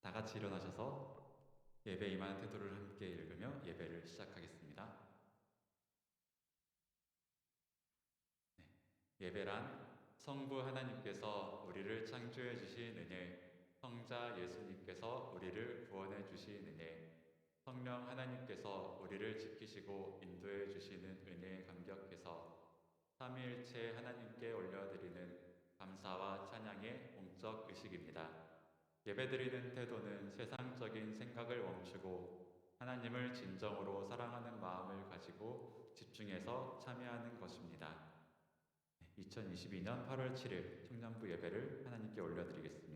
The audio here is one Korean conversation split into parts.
다 같이 일어나셔서 예배 임하는 태도를 함께 읽으며 예배를 시작하겠습니다. 예배란 성부 하나님께서 우리를 창조해 주신 은혜, 성자 예수님께서 우리를 구원해 주신 은혜, 성령 하나님께서 우리를 지키시고 인도해 주시는 은혜에 감격해서 삼위일체 하나님께 올려드리는 감사와 찬양의 공적 의식입니다. 예배드리는 태도는 세상적인 생각을 멈추고 하나님을 진정으로 사랑하는 마음을 가지고 집중해서 참여하는 것입니다. 2022년 8월 7일 청년부 예배를 하나님께 올려드리겠습니다.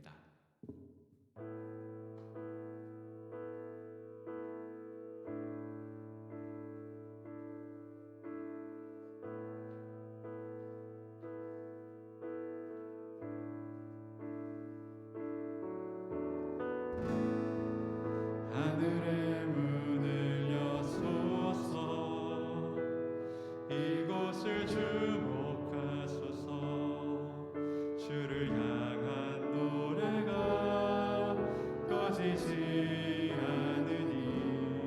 꺼지지 않으니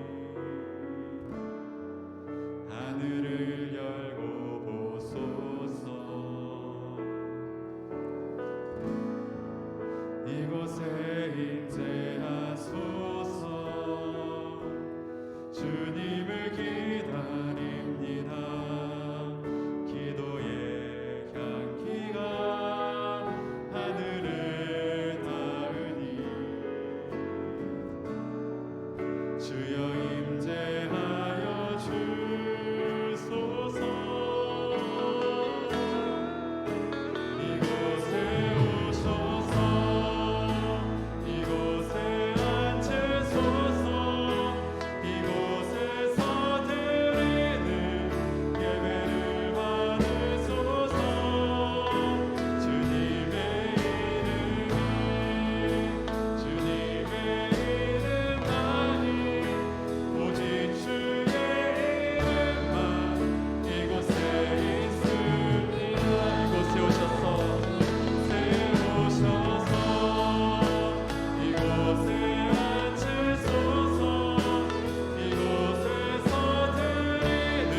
하늘을 열고 보소서. 이곳에 임재하소서. 주님을 기다립니다. 기도의 향기가 하늘을 닿으니 주여 임재하여 주소서. 이곳에 오셔서 이곳에 앉으소서. 이곳에서 드리는 예배를 받으소서. 주님의 이름만이 오직 주의 이름만 이곳에 있습니다. 이곳에 오셔서 이곳에 앉으소서. 이곳에서 드리는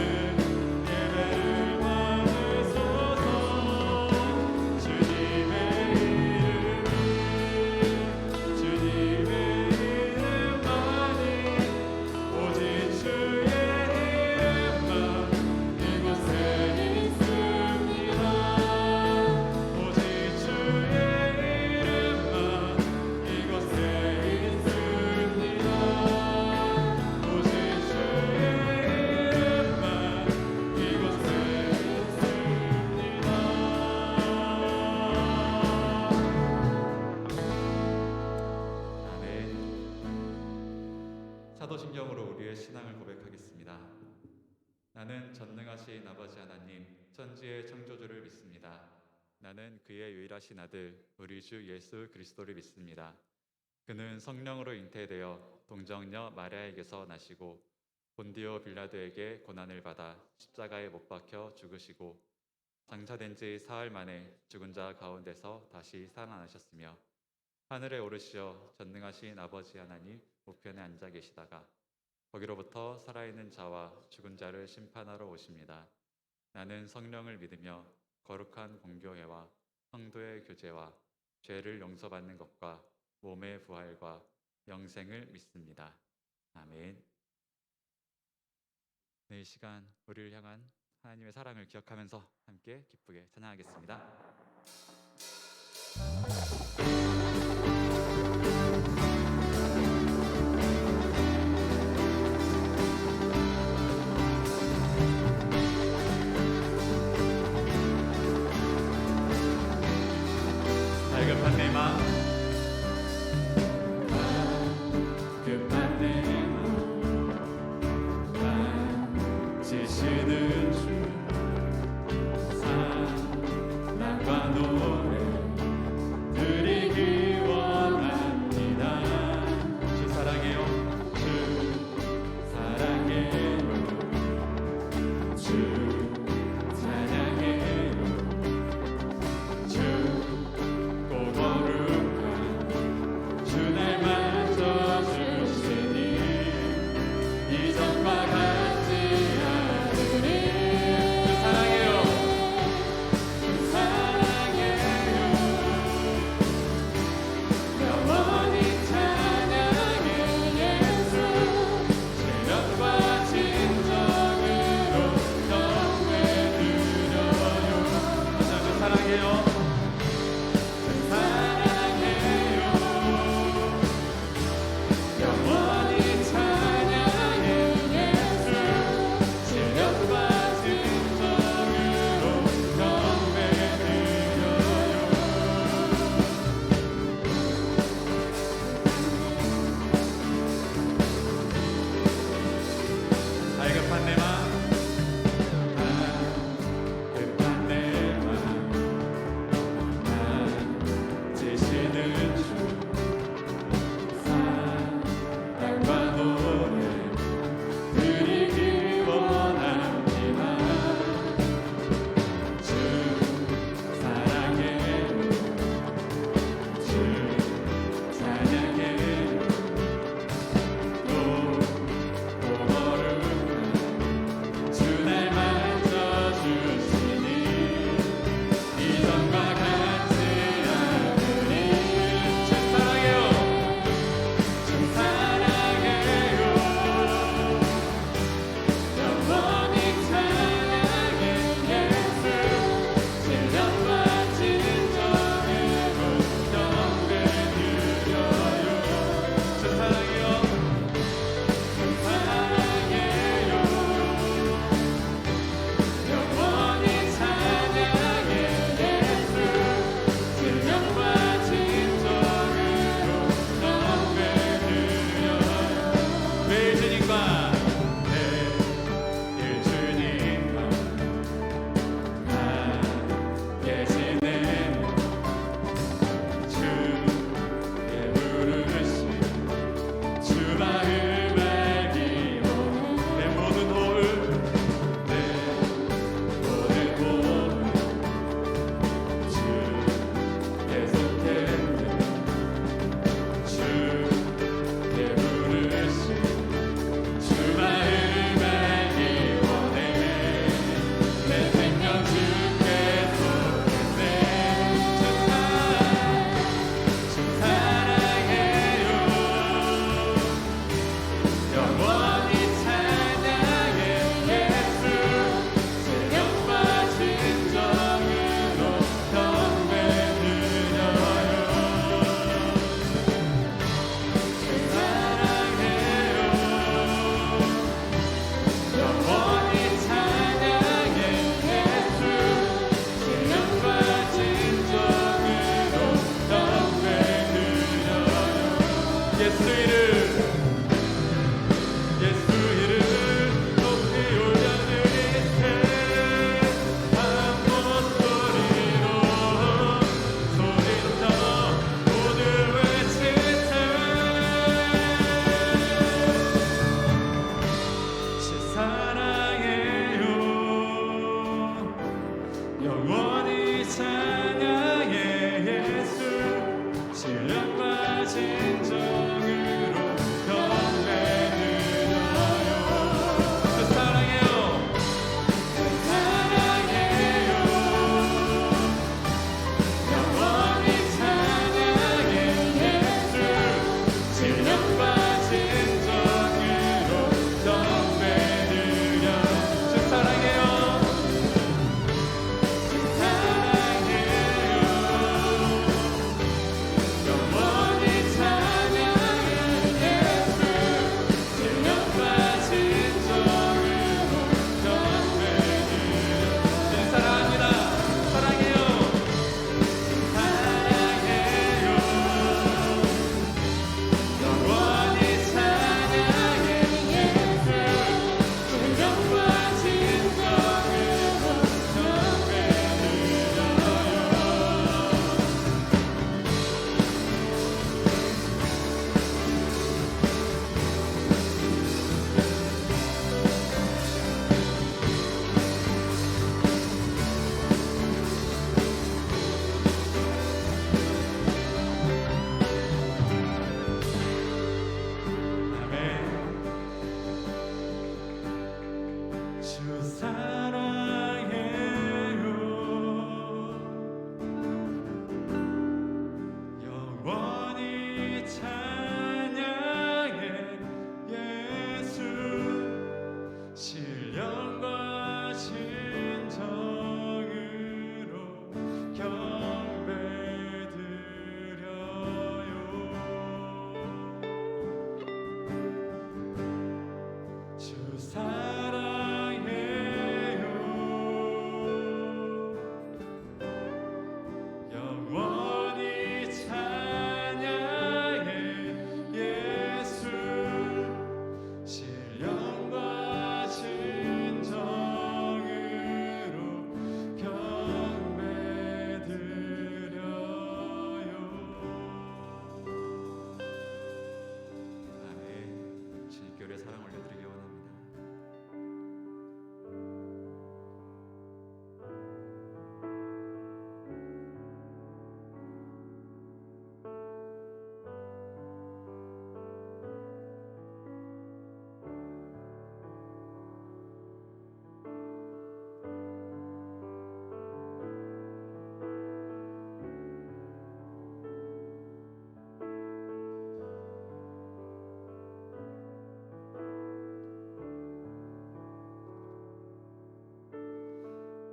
예배를 받으소서. 주님의 이름만이 오직 주의 이름만 이곳에 있습니다. 오직 주의 이름만 이곳에 있습니다. 오직 주의 이름만 이곳에 있습니다. 아멘. 사도신경으로 우리의 신앙을 고백하겠습니다. 나는 전능하신 아버지 하나님, 천지의 창조주를 믿습니다. 나는 그의 유일하신 아들, 우리 주 예수 그리스도를 믿습니다. 그는 성령으로 잉태되어 동정녀 마리아에게서 나시고 본디오 빌라도에게 고난을 받아 십자가에 못 박혀 죽으시고 장사된 지 사흘 만에 죽은 자 가운데서 다시 살아나셨으며 하늘에 오르시어 전능하신 아버지 하나님 우편에 앉아 계시다가 거기로부터 살아있는 자와 죽은 자를 심판하러 오십니다. 나는 성령을 믿으며 거룩한 공교회와 성도의 교제와 죄를 용서받는 것과 몸의 부활과 영생을 믿습니다. 아멘. 네, 이 시간 우리를 향한 하나님의 사랑을 기억하면서 함께 기쁘게 찬양하겠습니다. 다급한 내 마음 급한 내 마음 지시는 주 사랑과 노래 드리고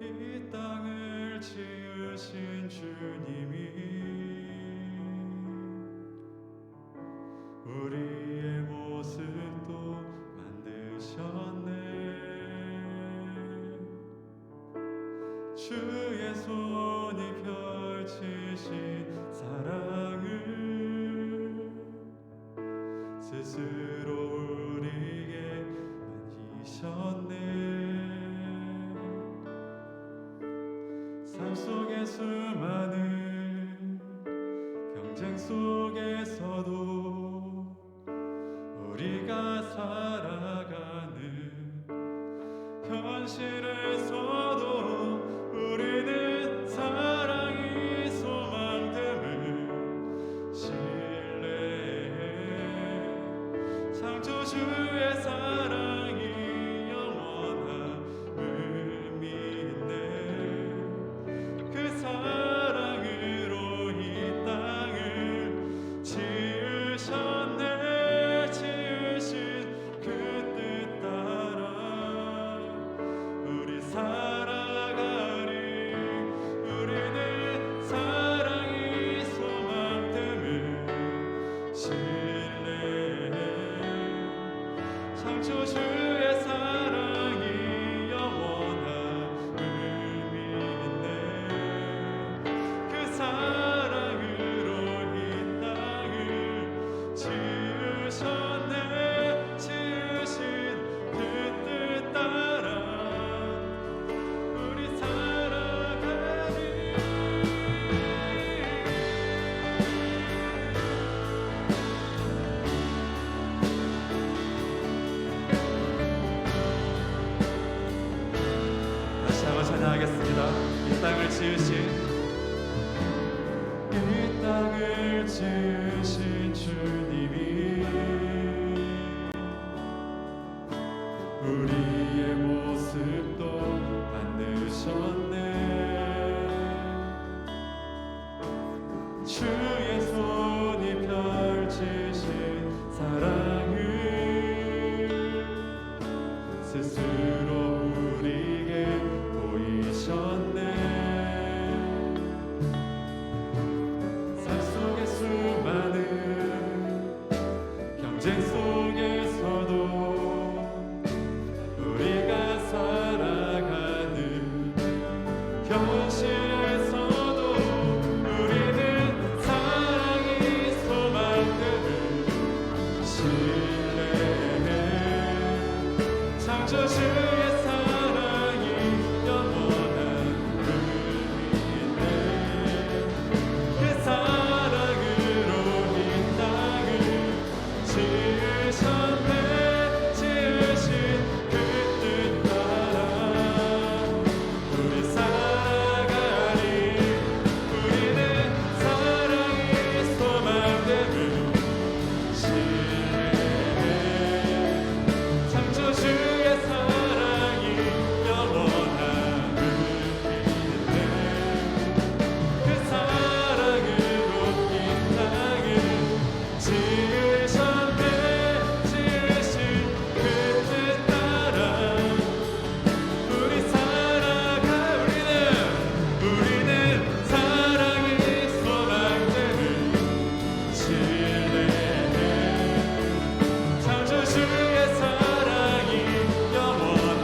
이 땅을 지으신 주님이 우리의 모습도 만드셨네. 주의 손이 펼치신 사랑을 스스로 우리에게 만지셨네. 삶 속의 수많은 경쟁 속에서도 우리가 살아가는 현실에서도 우리는 사랑이 소망됨을 신뢰해. 창조주의 사랑이 영원함을 믿네. 그 사랑으로 이 땅을 지으셨네. 지으신 그 뜻 따라 우리 살아가리. 우리는 사랑이 소망됨을 신뢰해. 창조주의 사랑이 영원함을 믿네. 그 사랑으로 이 땅을 지으셨네. 찬양하겠습니다. 이 땅을 지으신 이 땅을 지으신 주님이 우리의 모습도 만드셨네. 주의 손이 펼치신 사랑을 스스로 우리에게 보이셨네. 삶 속의 수많은 경쟁 속에서도 우리가 살아가는 현실에서도 우리는 사랑이 소망됨을 신뢰해. 창조주의 사랑이 영원한 의미인데 그 사랑으로 이 땅을 지으셨네. 지으신 그 뜻 따라 우리 살아가리. 우리는 사랑이 소망됨을 신뢰해. 창조주의 사랑이 영원한 의미인데 그 사랑으로 이 땅을 지으셨네. 지으신 그 뜻 따라 우리 살아가. 우리는 사랑이 소망됨을 신뢰해. 창조주의 사랑이 영원한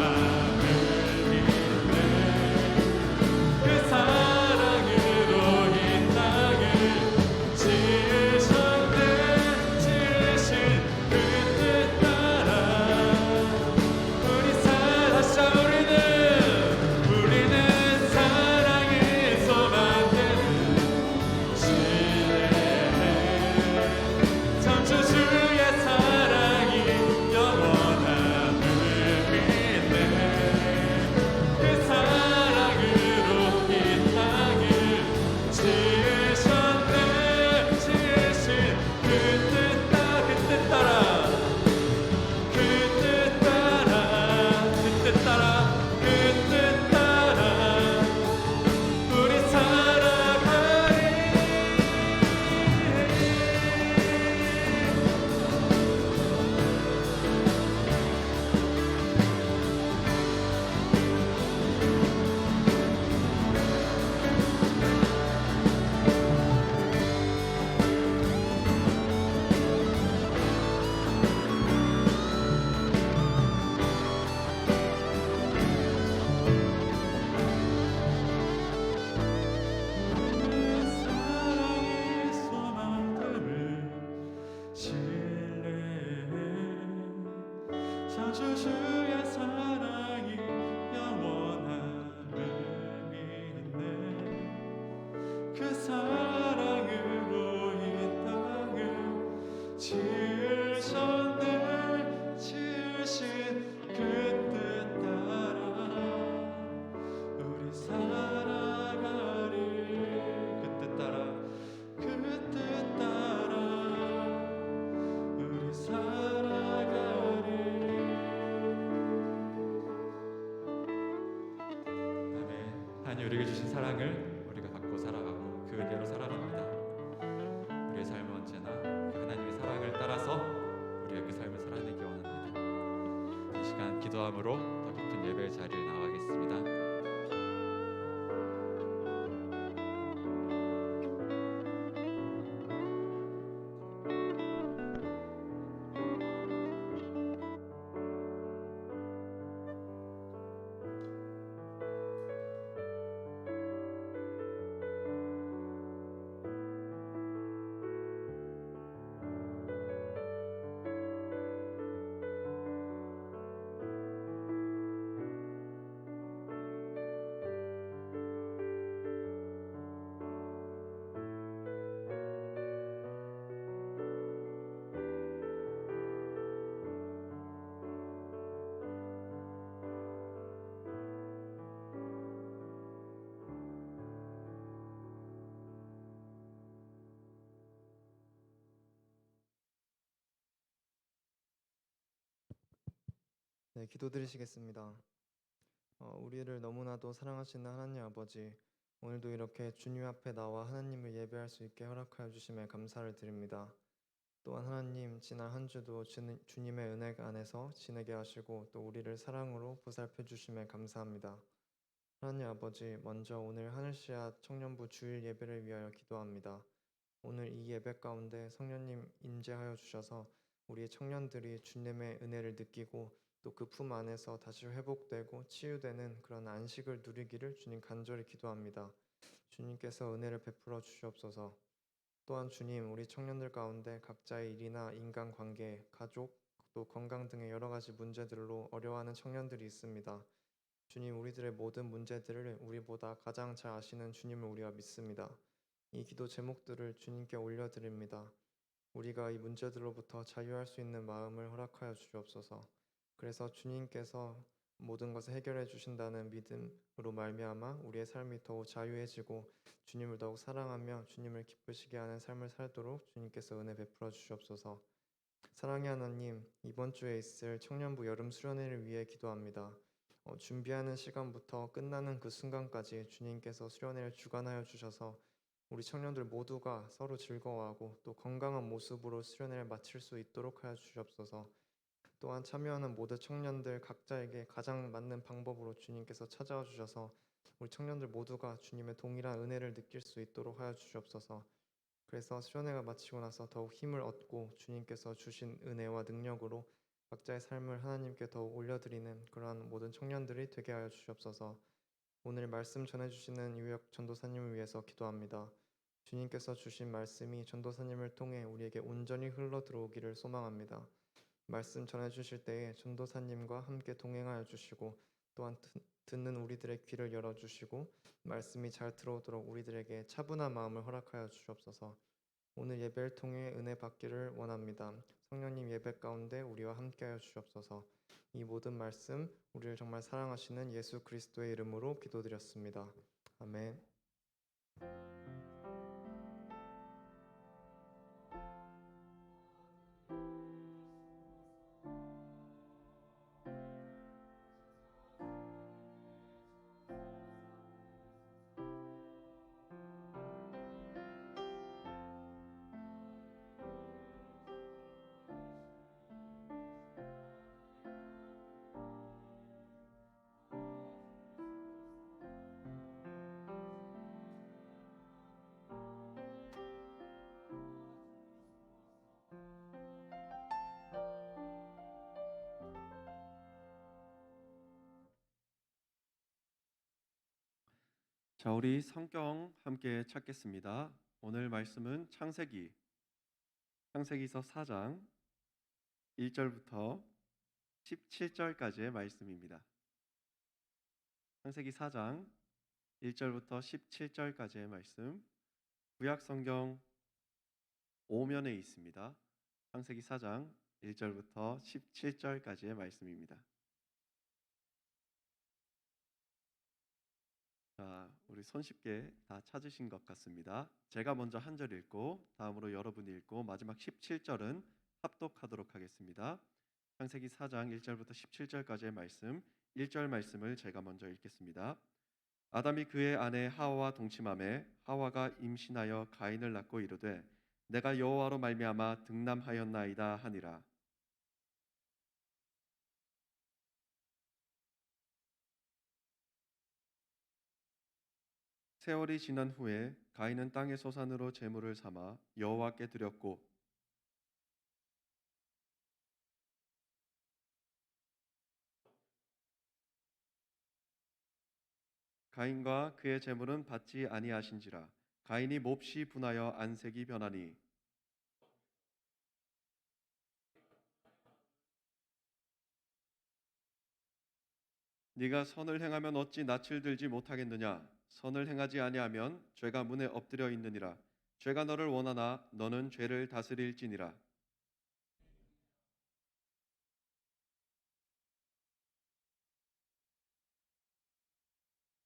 의미인데 그 사랑으로 이 땅을 지으셨네. 지으신 그 뜻 따라 우리 살아서 우리는 사랑의 소망됨을 신뢰해. 창조주의 사랑이 영원한 의미인데 그 사랑으로 이 땅을 지으셨네. 지으신 그 뜻 따라 그 뜻 따라 그 뜻 따라 그 뜻 따라 그 뜻 따라 우리 살아가리. 사랑이 소망됨을 신뢰해. 창조주의 사랑이 영원한 의미인데 그 사랑으로 이 땅을 지으셨네. 지으신 그 뜻 따라 우리 살아가리. 그 뜻 따라 그 뜻 따라 우리 살아가리. 아멘. 하나님 우리에게 주신 사랑을 우리가 받고 살아가고 그 은혜로 살아갑니다. 우리의 삶은 언제나 그 하나님의 사랑을 따라서 우리가 그 삶을 살아내기 원합니다. 이 시간 기도함으로 더 깊은 예배의 자리에 나가겠습니다. 네, 기도드리시겠습니다. 우리를 너무나도 사랑하시는 하나님 아버지, 오늘도 이렇게 주님 앞에 나와 하나님을 예배할 수 있게 허락하여 주심에 감사를 드립니다. 또한 하나님, 지난 한 주도 주님의 은혜 안에서 지내게 하시고 또 우리를 사랑으로 보살펴 주심에 감사합니다. 하나님 아버지, 먼저 오늘 하늘씨앗 청년부 주일 예배를 위하여 기도합니다. 오늘 이 예배 가운데 성령님 임재하여 주셔서 우리의 청년들이 주님의 은혜를 느끼고 또 그 품 안에서 다시 회복되고 치유되는 그런 안식을 누리기를 주님 간절히 기도합니다. 주님께서 은혜를 베풀어 주시옵소서. 또한 주님, 우리 청년들 가운데 각자의 일이나 인간관계, 가족, 또 건강 등의 여러 가지 문제들로 어려워하는 청년들이 있습니다. 주님, 우리들의 모든 문제들을 우리보다 가장 잘 아시는 주님을 우리가 믿습니다. 이 기도 제목들을 주님께 올려드립니다. 우리가 이 문제들로부터 자유할 수 있는 마음을 허락하여 주시옵소서. 그래서 주님께서 모든 것을 해결해 주신다는 믿음으로 말미암아 우리의 삶이 더욱 자유해지고 주님을 더욱 사랑하며 주님을 기쁘시게 하는 삶을 살도록 주님께서 은혜 베풀어 주시옵소서. 사랑의 하나님, 이번 주에 있을 청년부 여름 수련회를 위해 기도합니다. 준비하는 시간부터 끝나는 그 순간까지 주님께서 수련회를 주관하여 주셔서 우리 청년들 모두가 서로 즐거워하고 또 건강한 모습으로 수련회를 마칠 수 있도록 하여 주시옵소서. 또한 참여하는 모든 청년들 각자에게 가장 맞는 방법으로 주님께서 찾아와 주셔서 우리 청년들 모두가 주님의 동일한 은혜를 느낄 수 있도록 하여 주시옵소서. 그래서 수련회가 마치고 나서 더욱 힘을 얻고 주님께서 주신 은혜와 능력으로 각자의 삶을 하나님께 더욱 올려드리는 그러한 모든 청년들이 되게 하여 주시옵소서. 오늘 말씀 전해주시는 유역 전도사님을 위해서 기도합니다. 주님께서 주신 말씀이 전도사님을 통해 우리에게 온전히 흘러 들어오기를 소망합니다. 말씀 전해주실 때에 전도사님과 함께 동행하여 주시고 또한 듣는 우리들의 귀를 열어주시고 말씀이 잘 들어오도록 우리들에게 차분한 마음을 허락하여 주시옵소서. 오늘 예배를 통해 은혜 받기를 원합니다. 성령님 예배 가운데 우리와 함께하여 주시옵소서. 이 모든 말씀 우리를 정말 사랑하시는 예수 그리스도의 이름으로 기도드렸습니다. 아멘. 자, 우리 성경 함께 찾겠습니다. 오늘 말씀은 창세기서 4장 1절부터 17절까지의 말씀입니다. 창세기 4장 1절부터 17절까지의 말씀, 구약 성경 5면에 있습니다. 창세기 4장 1절부터 17절까지의 말씀입니다. 자, 우리 손쉽게 다 찾으신 것 같습니다. 제가 먼저 한 절 읽고 다음으로 여러분이 읽고 마지막 17절은 합독하도록 하겠습니다. 창세기 4장 1절부터 17절까지의 말씀, 1절 말씀을 제가 먼저 읽겠습니다. 아담이 그의 아내 하와와 동침하매 하와가 임신하여 가인을 낳고 이르되 내가 여호와로 말미암아 등남하였나이다 하니라. 세월이 지난 후에 가인은 땅의 소산으로 제물을 삼아 여호와께 드렸고 가인과 그의 제물은 받지 아니하신지라. 가인이 몹시 분하여 안색이 변하니 네가 선을 행하면 어찌 낯을 들지 못하겠느냐. 선을 행하지 아니하면 죄가 문에 엎드려 있느니라. 죄가 너를 원하나 너는 죄를 다스릴지니라.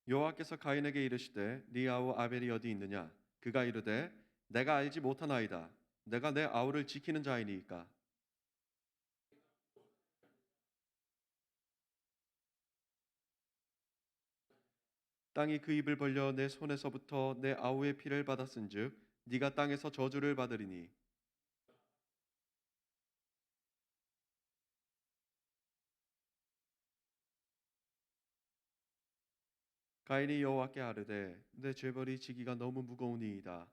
여호와께서 가인에게 이르시되 네 아우 아벨이 어디 있느냐. 그가 이르되 내가 알지 못하나이다. 내가 내 아우를 지키는 자이니까. 땅이 그 입을 벌려 내 손에서부터 내 아우의 피를 받았은즉 네가 땅에서 저주를 받으리니 가인이 여호와께 아뢰되 내 죄벌이 지기가 너무 무거우니이다.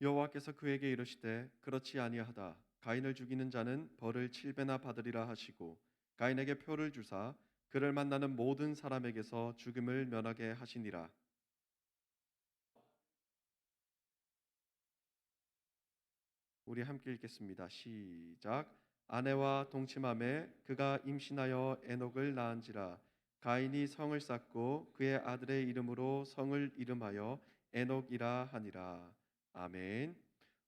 여호와께서 그에게 이르시되 그렇지 아니하다. 가인을 죽이는 자는 벌을 7배나 받으리라 하시고 가인에게 표를 주사 그를 만나는 모든 사람에게서 죽음을 면하게 하시니라. 우리 함께 읽겠습니다. 시작. 아내와 동침함에 그가 임신하여 에녹을 낳은지라. 가인이 성을 쌓고 그의 아들의 이름으로 성을 이름하여 에녹이라 하니라. 아멘.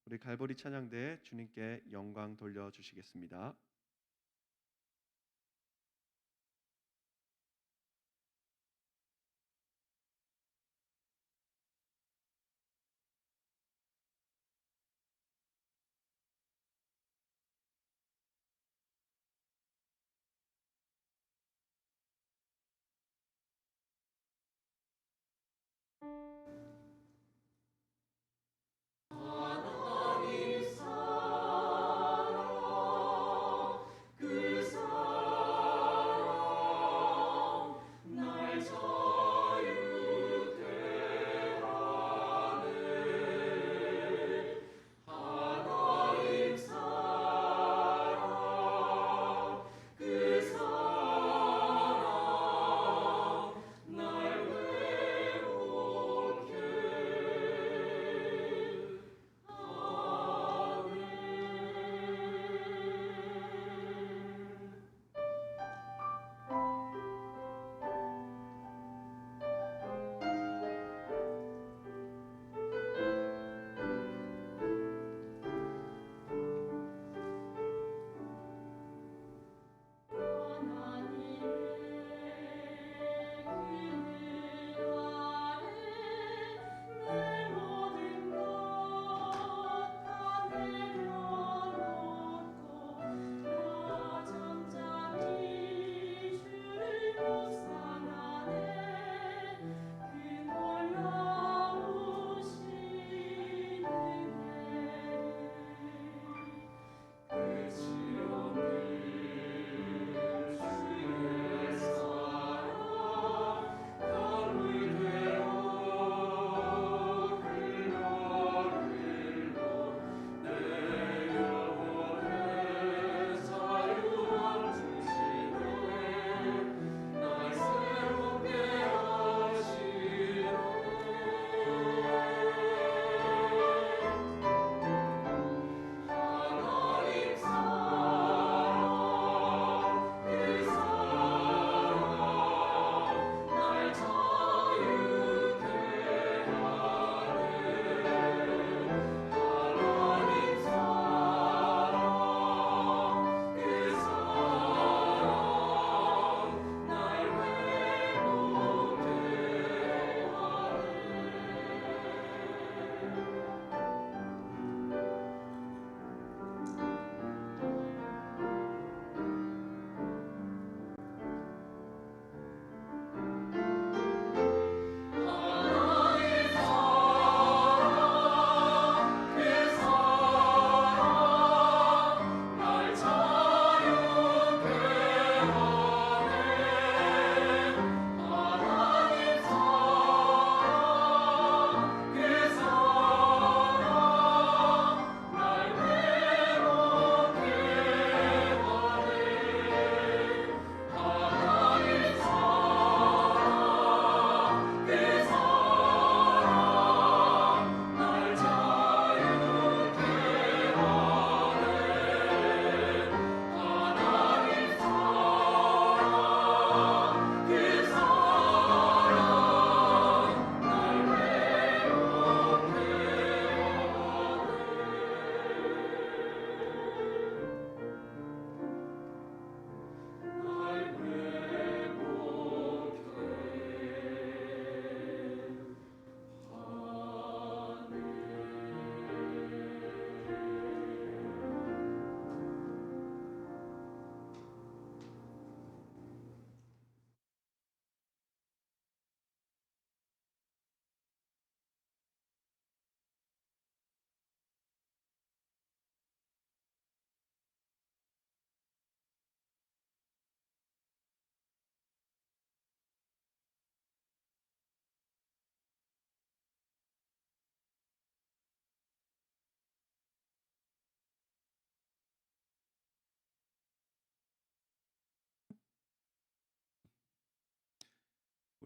우리 갈보리 찬양대 주님께 영광 돌려 주시겠습니다.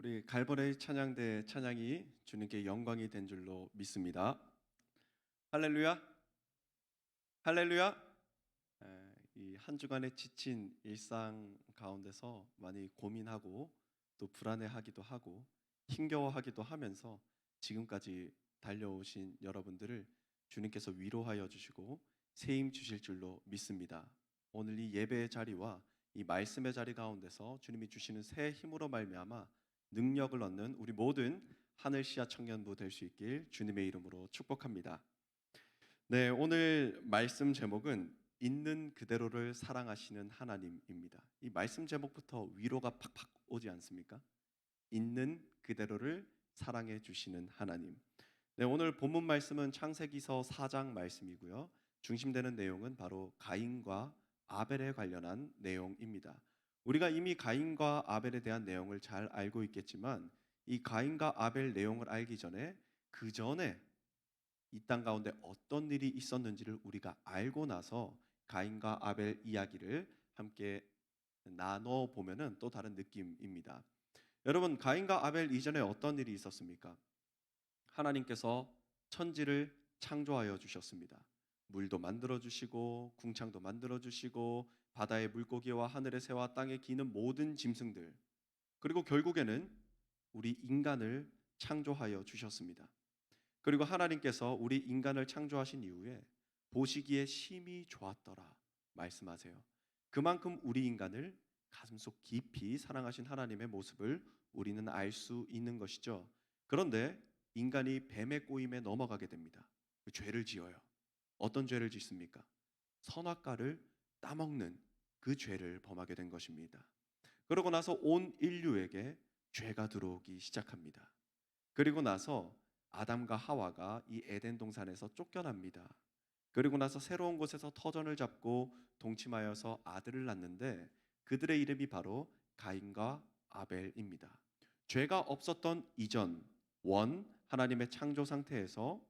우리 갈보레 찬양대 찬양이 주님께 영광이 된 줄로 믿습니다. 할렐루야, 할렐루야. 이 한 주간의 지친 일상 가운데서 많이 고민하고 또 불안해하기도 하고 힘겨워하기도 하면서 지금까지 달려오신 여러분들을 주님께서 위로하여 주시고 새 힘 주실 줄로 믿습니다. 오늘 이 예배의 자리와 이 말씀의 자리 가운데서 주님이 주시는 새 힘으로 말미암아 능력을 얻는 우리 모든 하늘시야 청년부 될 수 있길 주님의 이름으로 축복합니다. 네, 오늘 말씀 제목은 있는 그대로를 사랑하시는 하나님입니다. 이 말씀 제목부터 위로가 팍팍 오지 않습니까? 있는 그대로를 사랑해 주시는 하나님. 네, 오늘 본문 말씀은 창세기서 4장 말씀이고요. 중심되는 내용은 바로 가인과 아벨에 관련한 내용입니다. 우리가 이미 가인과 아벨에 대한 내용을 잘 알고 있겠지만 이 가인과 아벨 내용을 알기 전에 그 전에 이 땅 가운데 어떤 일이 있었는지를 우리가 알고 나서 가인과 아벨 이야기를 함께 나눠 보면은 또 다른 느낌입니다. 여러분, 가인과 아벨 이전에 어떤 일이 있었습니까? 하나님께서 천지를 창조하여 주셨습니다. 물도 만들어 주시고 궁창도 만들어 주시고 바다의 물고기와 하늘의 새와 땅에 기는 모든 짐승들, 그리고 결국에는 우리 인간을 창조하여 주셨습니다. 그리고 하나님께서 우리 인간을 창조하신 이후에 보시기에 심히 좋았더라 말씀하세요. 그만큼 우리 인간을 가슴속 깊이 사랑하신 하나님의 모습을 우리는 알 수 있는 것이죠. 그런데 인간이 뱀의 꼬임에 넘어가게 됩니다. 죄를 지어요. 어떤 죄를 짓습니까? 선악과를 따먹는 그 죄를 범하게 된 것입니다. 그러고 나서 온 인류에게 죄가 들어오기 시작합니다. 그리고 나서 아담과 하와가 이 에덴 동산에서 쫓겨납니다. 그리고 나서 새로운 곳에서 터전을 잡고 동침하여서 아들을 낳는데 그들의 이름이 바로 가인과 아벨입니다. 죄가 없었던 이전 원 하나님의 창조 상태에서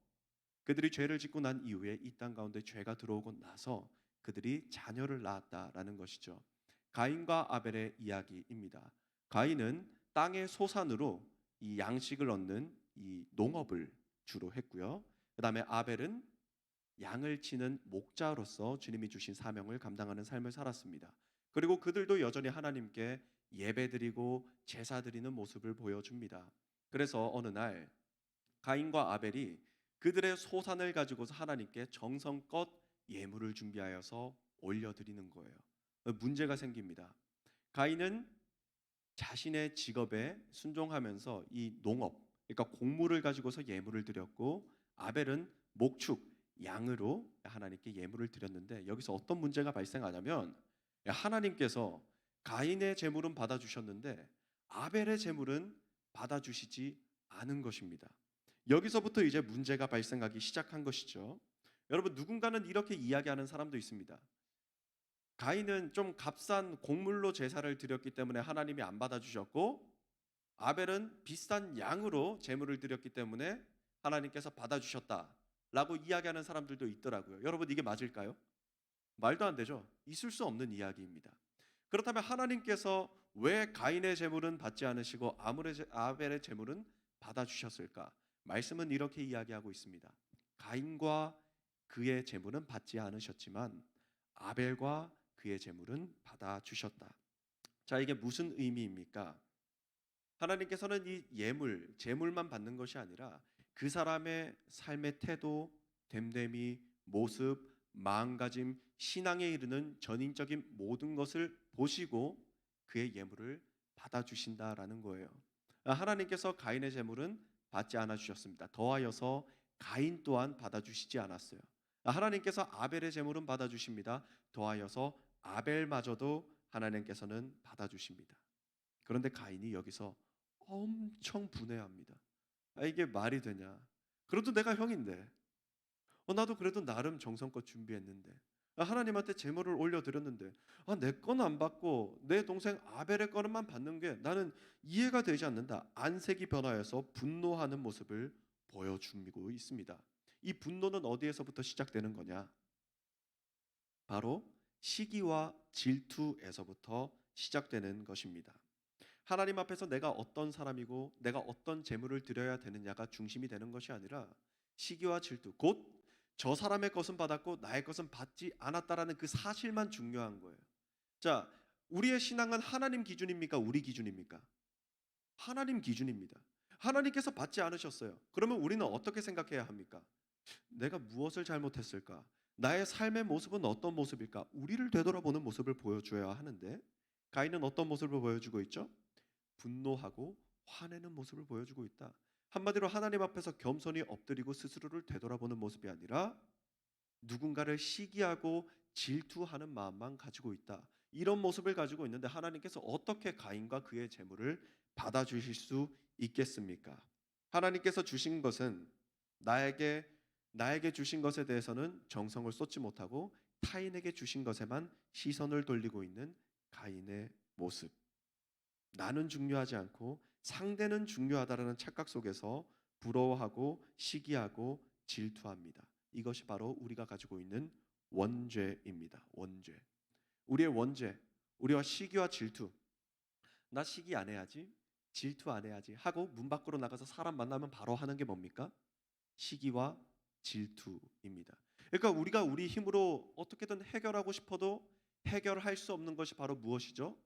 그들이 죄를 짓고 난 이후에 이 땅 가운데 죄가 들어오고 나서 그들이 자녀를 낳았다라는 것이죠. 가인과 아벨의 이야기입니다. 가인은 땅의 소산으로 이 양식을 얻는 이 농업을 주로 했고요. 그다음에 아벨은 양을 치는 목자로서 주님이 주신 사명을 감당하는 삶을 살았습니다. 그리고 그들도 여전히 하나님께 예배드리고 제사드리는 모습을 보여줍니다. 그래서 어느 날 가인과 아벨이 그들의 소산을 가지고서 하나님께 정성껏 예물을 준비하여서 올려드리는 거예요. 문제가 생깁니다. 가인은 자신의 직업에 순종하면서 이 농업, 그러니까 곡물을 가지고서 예물을 드렸고 아벨은 목축, 양으로 하나님께 예물을 드렸는데 여기서 어떤 문제가 발생하냐면 하나님께서 가인의 제물은 받아주셨는데 아벨의 제물은 받아주시지 않은 것입니다. 여기서부터 이제 문제가 발생하기 시작한 것이죠. 여러분, 누군가는 이렇게 이야기하는 사람도 있습니다. 가인은 좀 값싼 곡물로 제사를 드렸기 때문에 하나님이 안 받아주셨고 아벨은 비싼 양으로 제물을 드렸기 때문에 하나님께서 받아주셨다라고 이야기하는 사람들도 있더라고요. 여러분, 이게 맞을까요? 말도 안 되죠. 있을 수 없는 이야기입니다. 그렇다면 하나님께서 왜 가인의 제물은 받지 않으시고 아벨의 제물은 받아주셨을까? 말씀은 이렇게 이야기하고 있습니다. 가인과 그의 제물은 받지 않으셨지만 아벨과 그의 제물은 받아주셨다. 자, 이게 무슨 의미입니까? 하나님께서는 이 예물, 제물만 받는 것이 아니라 그 사람의 삶의 태도, 됨됨이, 모습, 마음가짐, 신앙에 이르는 전인적인 모든 것을 보시고 그의 예물을 받아주신다라는 거예요. 하나님께서 가인의 제물은 받지 않아 주셨습니다. 더하여서 가인 또한 받아주시지 않았어요. 하나님께서 아벨의 제물은 받아주십니다. 더하여서 아벨마저도 하나님께서는 받아주십니다. 그런데 가인이 여기서 엄청 분해합니다. 이게 말이 되냐? 그래도 내가 형인데, 나도 그래도 나름 정성껏 준비했는데, 하나님한테 제물을 올려드렸는데, 내 거는 안 받고 내 동생 아벨의 거만 받는 게 나는 이해가 되지 않는다. 안색이 변하여서 분노하는 모습을 보여주고 있습니다. 이 분노는 어디에서부터 시작되는 거냐? 바로 시기와 질투에서부터 시작되는 것입니다. 하나님 앞에서 내가 어떤 사람이고 내가 어떤 재물을 드려야 되느냐가 중심이 되는 것이 아니라 시기와 질투, 곧 저 사람의 것은 받았고 나의 것은 받지 않았다라는 그 사실만 중요한 거예요. 자, 우리의 신앙은 하나님 기준입니까? 우리 기준입니까? 하나님 기준입니다. 하나님께서 받지 않으셨어요. 그러면 우리는 어떻게 생각해야 합니까? 내가 무엇을 잘못했을까? 나의 삶의 모습은 어떤 모습일까? 우리를 되돌아보는 모습을 보여줘야 하는데 가인은 어떤 모습을 보여주고 있죠? 분노하고 화내는 모습을 보여주고 있다. 한마디로 하나님 앞에서 겸손히 엎드리고 스스로를 되돌아보는 모습이 아니라 누군가를 시기하고 질투하는 마음만 가지고 있다. 이런 모습을 가지고 있는데 하나님께서 어떻게 가인과 그의 재물을 받아주실 수 있겠습니까? 하나님께서 주신 것은 나에게 주신 것에 대해서는 정성을 쏟지 못하고 타인에게 주신 것에만 시선을 돌리고 있는 가인의 모습. 나는 중요하지 않고 상대는 중요하다라는 착각 속에서 부러워하고 시기하고 질투합니다. 이것이 바로 우리가 가지고 있는 원죄입니다. 원죄. 우리의 원죄, 우리와 시기와 질투. 나 시기 안 해야지, 질투 안 해야지 하고 문 밖으로 나가서 사람 만나면 바로 하는 게 뭡니까? 시기와 질투입니다. 그러니까 우리가 우리 힘으로 어떻게든 해결하고 싶어도 해결할 수 없는 것이 바로 무엇이죠?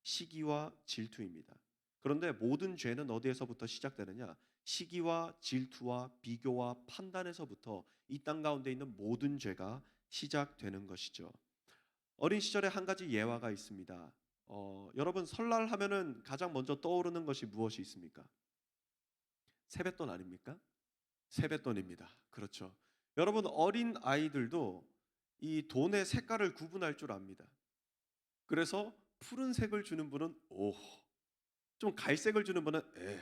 시기와 질투입니다. 그런데 모든 죄는 어디에서부터 시작되느냐? 시기와 질투와 비교와 판단에서부터 이 땅 가운데 있는 모든 죄가 시작되는 것이죠. 어린 시절에 한 가지 예화가 있습니다. 여러분 설날 하면은 가장 먼저 떠오르는 것이 무엇이 있습니까? 세뱃돈 아닙니까? 세뱃돈입니다. 그렇죠. 여러분 어린 아이들도 이 돈의 색깔을 구분할 줄 압니다. 그래서 푸른색을 주는 분은 오, 좀 갈색을 주는 분은 에.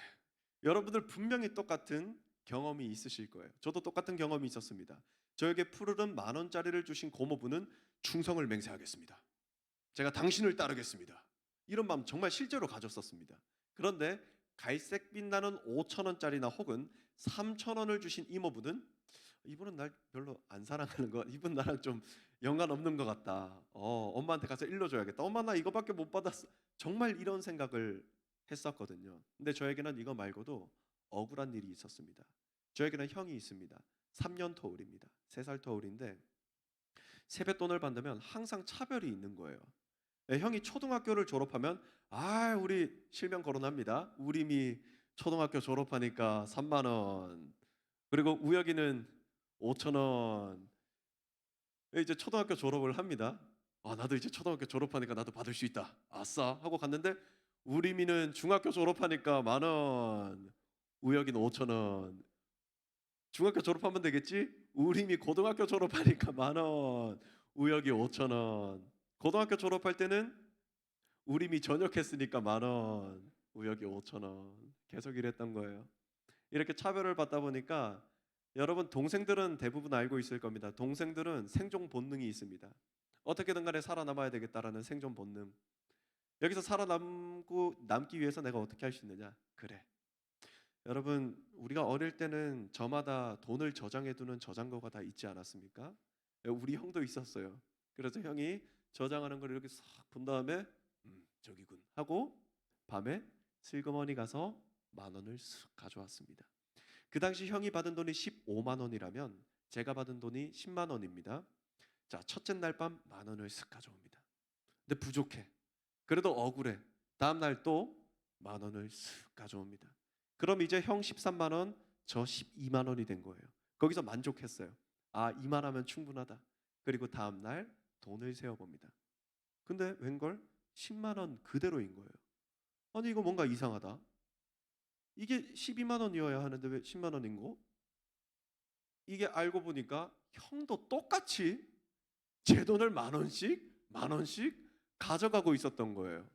여러분들 분명히 똑같은 경험이 있으실 거예요. 저도 똑같은 경험이 있었습니다. 저에게 푸르른 10,000원짜리를 주신 고모부는 충성을 맹세하겠습니다. 제가 당신을 따르겠습니다. 이런 마음 정말 실제로 가졌었습니다. 그런데 갈색 빛나는 5,000원짜리나 혹은 3,000원을 주신 이모부는 이분은 날 별로 안 사랑하는 것, 이분 나랑 좀 연관 없는 것 같다. 엄마한테 가서 일러줘야겠다. 엄마 나 이거밖에 못 받았어. 정말 이런 생각을 했었거든요. 근데 저에게는 이거 말고도 억울한 일이 있었습니다. 저에게는 형이 있습니다. 3년 터울입니다. 3살 터울인데 세뱃돈을 받으면 항상 차별이 있는 거예요. 형이 초등학교를 졸업하면 우리 실명 거론합니다. 우림이 초등학교 졸업하니까 3만 원. 그리고 우혁이는 5천 원. 이제 초등학교 졸업을 합니다. 나도 이제 초등학교 졸업하니까 나도 받을 수 있다. 아싸 하고 갔는데 우림이는 중학교 졸업하니까 10,000원. 우혁이는 5천 원. 중학교 졸업하면 되겠지? 우림이 고등학교 졸업하니까 10,000원. 우혁이 5천 원. 고등학교 졸업할 때는 우림이 전역했으니까 10,000원. 우혁이 5천 원. 계속 이랬던 거예요. 이렇게 차별을 받다 보니까 여러분 동생들은 대부분 알고 있을 겁니다. 동생들은 생존 본능이 있습니다. 어떻게든 간에 살아남아야 되겠다라는 생존 본능. 여기서 남기 위해서 내가 어떻게 할 수 있느냐? 그래. 여러분 우리가 어릴 때는 저마다 돈을 저장해 두는 저장고가 다 있지 않았습니까? 우리 형도 있었어요. 그래서 형이 저장하는 걸 이렇게 싹 본 다음에 저기군 하고 밤에 슬그머니 가서 10,000원을 쓱 가져왔습니다. 그 당시 형이 받은 돈이 15만 원이라면 제가 받은 돈이 10만 원입니다. 자, 첫째 날 밤 10,000원을 쓱 가져옵니다. 근데 부족해. 그래도 억울해. 다음 날 또 10,000원을 쓱 가져옵니다. 그럼 이제 형 13만 원, 저 12만 원이 된 거예요. 거기서 만족했어요. 이만하면 충분하다. 그리고 다음 날 돈을 세어 봅니다. 근데 웬걸 10만 원 그대로인 거예요. 아니 이거 뭔가 이상하다. 이게 12만 원이어야 하는데 왜 10만 원인 거? 이게 알고 보니까 형도 똑같이 제 돈을 10,000원씩 가져가고 있었던 거예요.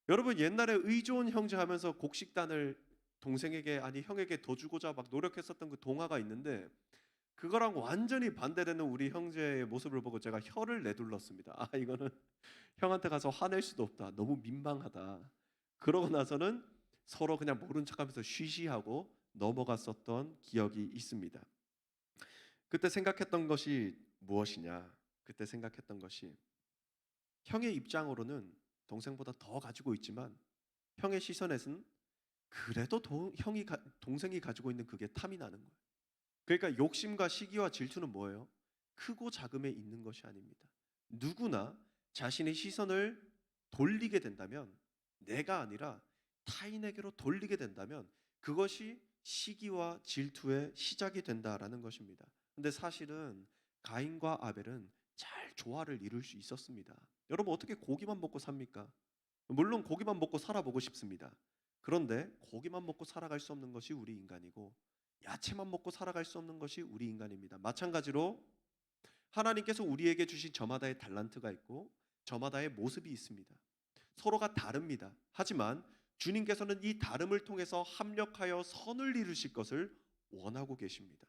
여러분 옛날에 의좋은 형제 하면서 곡식단을 동생에게 형에게 더 주고자 막 노력했었던 그 동화가 있는데 그거랑 완전히 반대되는 우리 형제의 모습을 보고 제가 혀를 내둘렀습니다. 이거는 형한테 가서 화낼 수도 없다. 너무 민망하다. 그러고 나서는 서로 그냥 모른 척하면서 쉬쉬하고 넘어갔었던 기억이 있습니다. 그때 생각했던 것이 무엇이냐? 그때 생각했던 것이 형의 입장으로는 동생보다 더 가지고 있지만 형의 시선에서는 그래도 동생이 가지고 있는 그게 탐이 나는 거예요. 그러니까 욕심과 시기와 질투는 뭐예요? 크고 작음에 있는 것이 아닙니다. 누구나 자신의 시선을 돌리게 된다면, 내가 아니라 타인에게로 돌리게 된다면 그것이 시기와 질투의 시작이 된다라는 것입니다. 근데 사실은 가인과 아벨은 잘 조화를 이룰 수 있었습니다. 여러분, 어떻게 고기만 먹고 삽니까? 물론 고기만 먹고 살아보고 싶습니다. 그런데 고기만 먹고 살아갈 수 없는 것이 우리 인간이고, 야채만 먹고 살아갈 수 없는 것이 우리 인간입니다. 마찬가지로 하나님께서 우리에게 주신 저마다의 달란트가 있고 저마다의 모습이 있습니다. 서로가 다릅니다. 하지만 주님께서는 이 다름을 통해서 합력하여 선을 이루실 것을 원하고 계십니다.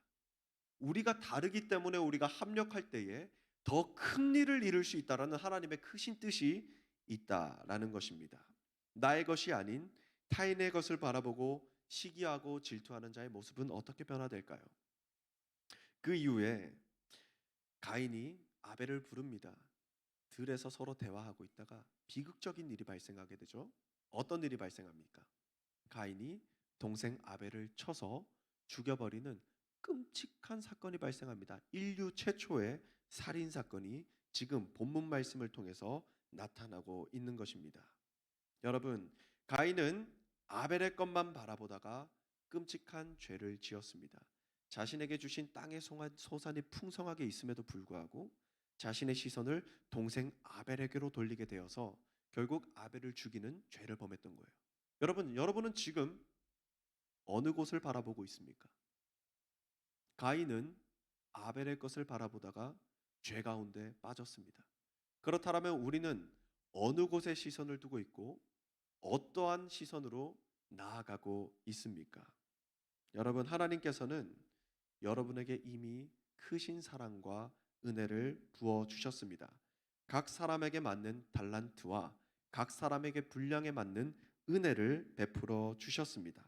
우리가 다르기 때문에 우리가 합력할 때에 더 큰 일을 이룰 수 있다라는 하나님의 크신 뜻이 있다라는 것입니다. 나의 것이 아닌 타인의 것을 바라보고 시기하고 질투하는 자의 모습은 어떻게 변화될까요? 그 이후에 가인이 아벨을 부릅니다. 들에서 서로 대화하고 있다가 비극적인 일이 발생하게 되죠. 어떤 일이 발생합니까? 가인이 동생 아벨을 쳐서 죽여버리는 끔찍한 사건이 발생합니다. 인류 최초의 살인 사건이 지금 본문 말씀을 통해서 나타나고 있는 것입니다. 여러분, 가인은 아벨의 것만 바라보다가 끔찍한 죄를 지었습니다. 자신에게 주신 땅의 소산이 풍성하게 있음에도 불구하고 자신의 시선을 동생 아벨에게로 돌리게 되어서 결국 아벨을 죽이는 죄를 범했던 거예요. 여러분은 지금 어느 곳을 바라보고 있습니까? 가인은 아벨의 것을 바라보다가 죄 가운데 빠졌습니다. 그렇다면 우리는 어느 곳에 시선을 두고 있고 어떠한 시선으로 나아가고 있습니까? 여러분, 하나님께서는 여러분에게 이미 크신 사랑과 은혜를 부어 주셨습니다. 각 사람에게 맞는 달란트와 각 사람에게 분량에 맞는 은혜를 베풀어 주셨습니다.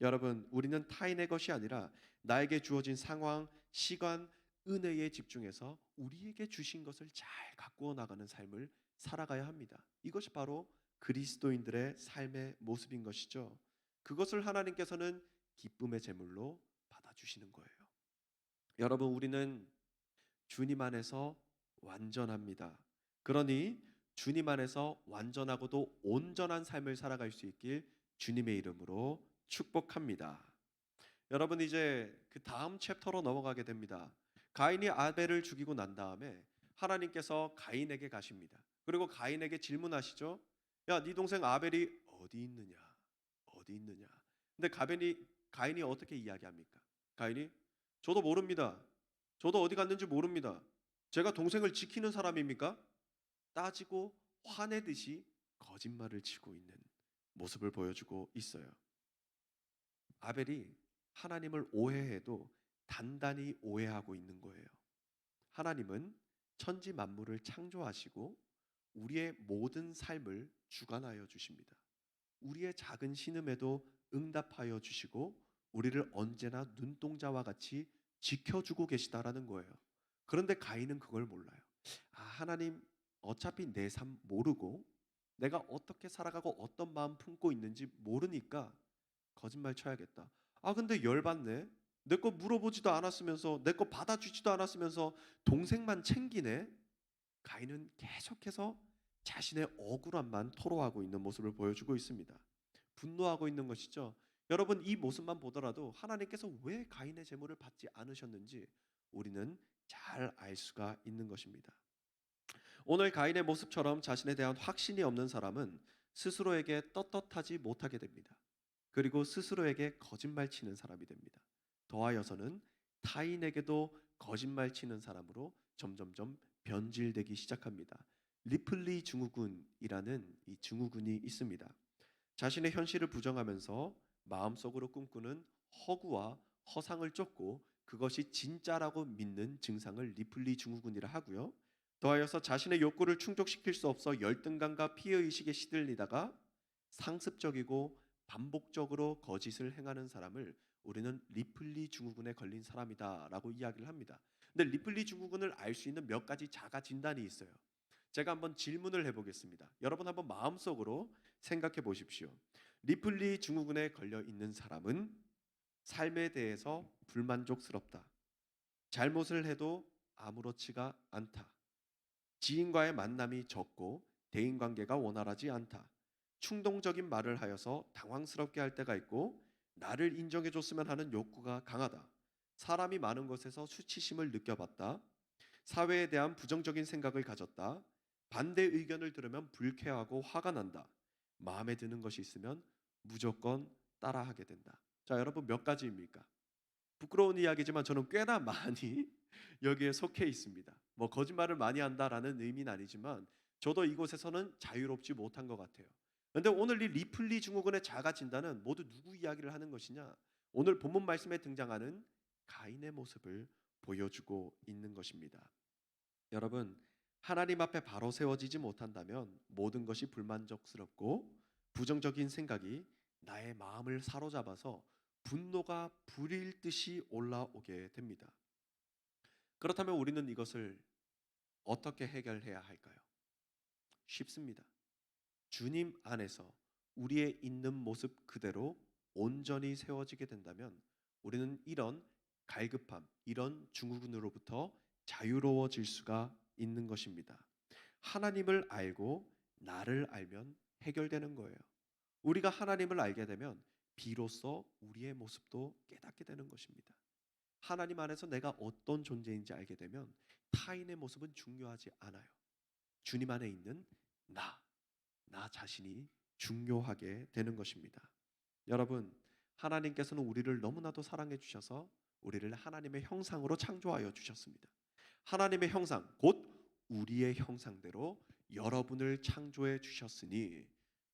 여러분, 우리는 타인의 것이 아니라 나에게 주어진 상황, 시간, 은혜에 집중해서 우리에게 주신 것을 잘 가꾸어 나가는 삶을 살아가야 합니다. 이것이 바로 그리스도인들의 삶의 모습인 것이죠. 그것을 하나님께서는 기쁨의 제물로 받아주시는 거예요. 여러분, 우리는 주님 안에서 완전합니다. 그러니 주님 안에서 완전하고도 온전한 삶을 살아갈 수 있길 주님의 이름으로 축복합니다. 여러분, 이제 그 다음 챕터로 넘어가게 됩니다. 가인이 아벨을 죽이고 난 다음에 하나님께서 가인에게 가십니다. 그리고 가인에게 질문하시죠. 야, 네 동생 아벨이 어디 있느냐? 어디 있느냐? 근데 가인이 어떻게 이야기합니까? 가인이 저도 모릅니다. 저도 어디 갔는지 모릅니다. 제가 동생을 지키는 사람입니까? 따지고 화내듯이 거짓말을 치고 있는 모습을 보여주고 있어요. 아벨이 하나님을 오해해도 단단히 오해하고 있는 거예요. 하나님은 천지 만물을 창조하시고 우리의 모든 삶을 주관하여 주십니다. 우리의 작은 신음에도 응답하여 주시고 우리를 언제나 눈동자와 같이 지켜주고 계시다라는 거예요. 그런데 가인은 그걸 몰라요. 하나님 어차피 내 삶 모르고 내가 어떻게 살아가고 어떤 마음 품고 있는지 모르니까 거짓말 쳐야겠다. 근데 열받네. 내 거 물어보지도 않았으면서 내 거 받아주지도 않았으면서 동생만 챙기네. 가인은 계속해서 자신의 억울함만 토로하고 있는 모습을 보여주고 있습니다. 분노하고 있는 것이죠. 여러분, 이 모습만 보더라도 하나님께서 왜 가인의 제물을 받지 않으셨는지 우리는 잘 알 수가 있는 것입니다. 오늘 가인의 모습처럼 자신에 대한 확신이 없는 사람은 스스로에게 떳떳하지 못하게 됩니다. 그리고 스스로에게 거짓말 치는 사람이 됩니다. 더하여서는 타인에게도 거짓말 치는 사람으로 점점점 변질되기 시작합니다. 리플리 증후군이라는 이 증후군이 있습니다. 자신의 현실을 부정하면서 마음속으로 꿈꾸는 허구와 허상을 쫓고 그것이 진짜라고 믿는 증상을 리플리 증후군이라 하고요. 더하여서 자신의 욕구를 충족시킬 수 없어 열등감과 피해의식에 시들리다가 상습적이고 반복적으로 거짓을 행하는 사람을 우리는 리플리 증후군에 걸린 사람이다라고 이야기를 합니다. 근데 리플리 증후군을 알 수 있는 몇 가지 자가 진단이 있어요. 제가 한번 질문을 해보겠습니다. 여러분 한번 마음속으로 생각해 보십시오. 리플리 증후군에 걸려 있는 사람은 삶에 대해서 불만족스럽다. 잘못을 해도 아무렇지가 않다. 지인과의 만남이 적고 대인관계가 원활하지 않다. 충동적인 말을 하여서 당황스럽게 할 때가 있고 나를 인정해줬으면 하는 욕구가 강하다. 사람이 많은 곳에서 수치심을 느껴봤다. 사회에 대한 부정적인 생각을 가졌다. 반대 의견을 들으면 불쾌하고 화가 난다. 마음에 드는 것이 있으면 무조건 따라하게 된다. 자, 여러분 몇 가지입니까? 부끄러운 이야기지만 저는 꽤나 많이 여기에 속해 있습니다. 뭐 거짓말을 많이 한다라는 의미는 아니지만 저도 이곳에서는 자유롭지 못한 것 같아요. 그런데 오늘 이 리플리 증후군의 자가 진단은 모두 누구 이야기를 하는 것이냐? 오늘 본문 말씀에 등장하는 가인의 모습을 보여주고 있는 것입니다. 여러분, 하나님 앞에 바로 세워지지 못한다면 모든 것이 불만족스럽고 부정적인 생각이 나의 마음을 사로잡아서 분노가 불일 듯이 올라오게 됩니다. 그렇다면 우리는 이것을 어떻게 해결해야 할까요? 쉽습니다. 주님 안에서 우리의 있는 모습 그대로 온전히 세워지게 된다면 우리는 이런 갈급함, 이런 증후군으로부터 자유로워질 수가 있는 것입니다. 하나님을 알고 나를 알면 해결되는 거예요. 우리가 하나님을 알게 되면 비로소 우리의 모습도 깨닫게 되는 것입니다. 하나님 안에서 내가 어떤 존재인지 알게 되면 타인의 모습은 중요하지 않아요. 주님 안에 있는 나 자신이 중요하게 되는 것입니다. 여러분, 하나님께서는 우리를 너무나도 사랑해 주셔서 우리를 하나님의 형상으로 창조하여 주셨습니다. 하나님의 형상, 곧 우리의 형상대로 여러분을 창조해 주셨으니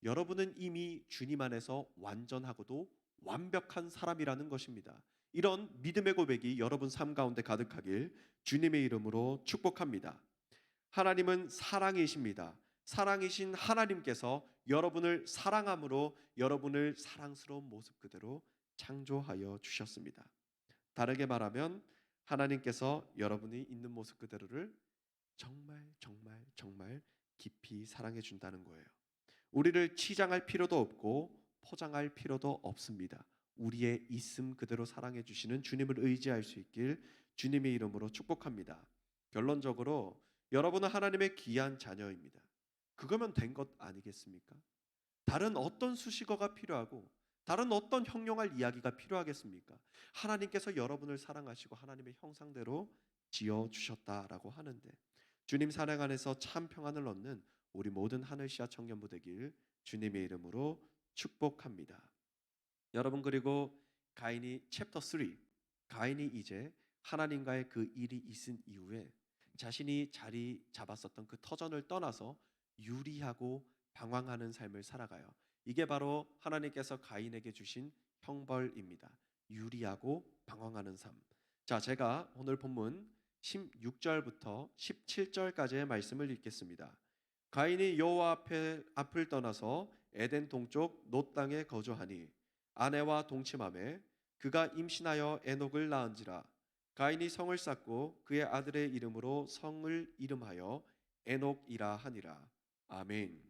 여러분은 이미 주님 안에서 완전하고도 완벽한 사람이라는 것입니다. 이런 믿음의 고백이 여러분 삶 가운데 가득하길 주님의 이름으로 축복합니다. 하나님은 사랑이십니다. 사랑이신 하나님께서 여러분을 사랑함으로 여러분을 사랑스러운 모습 그대로 창조하여 주셨습니다. 다르게 말하면 하나님께서 여러분이 있는 모습 그대로를 정말 깊이 사랑해 준다는 거예요. 우리를 치장할 필요도 없고 포장할 필요도 없습니다. 우리의 있음 그대로 사랑해 주시는 주님을 의지할 수 있길 주님의 이름으로 축복합니다. 결론적으로 여러분은 하나님의 귀한 자녀입니다. 그거면 된 것 아니겠습니까? 다른 어떤 수식어가 필요하고 다른 어떤 형용할 이야기가 필요하겠습니까? 하나님께서 여러분을 사랑하시고 하나님의 형상대로 지어 주셨다라고 하는데 주님 사랑 안에서 참 평안을 얻는 우리 모든 하늘시아 청년부 되길 주님의 이름으로 축복합니다. 여러분, 그리고 가인이 챕터 3, 가인이 이제 하나님과의 그 일이 있은 이후에 자신이 자리 잡았었던 그 터전을 떠나서 유리하고 방황하는 삶을 살아가요. 이게 바로 하나님께서 가인에게 주신 형벌입니다. 유리하고 방황하는 삶. 자, 제가 오늘 본문 16절부터 17절까지의 말씀을 읽겠습니다. 가인이 여호와 앞을 떠나서 에덴 동쪽 놋 땅에 거주하니 아내와 동침하매 그가 임신하여 에녹을 낳은지라. 가인이 성을 쌓고 그의 아들의 이름으로 성을 이름하여 에녹이라 하니라. 아멘.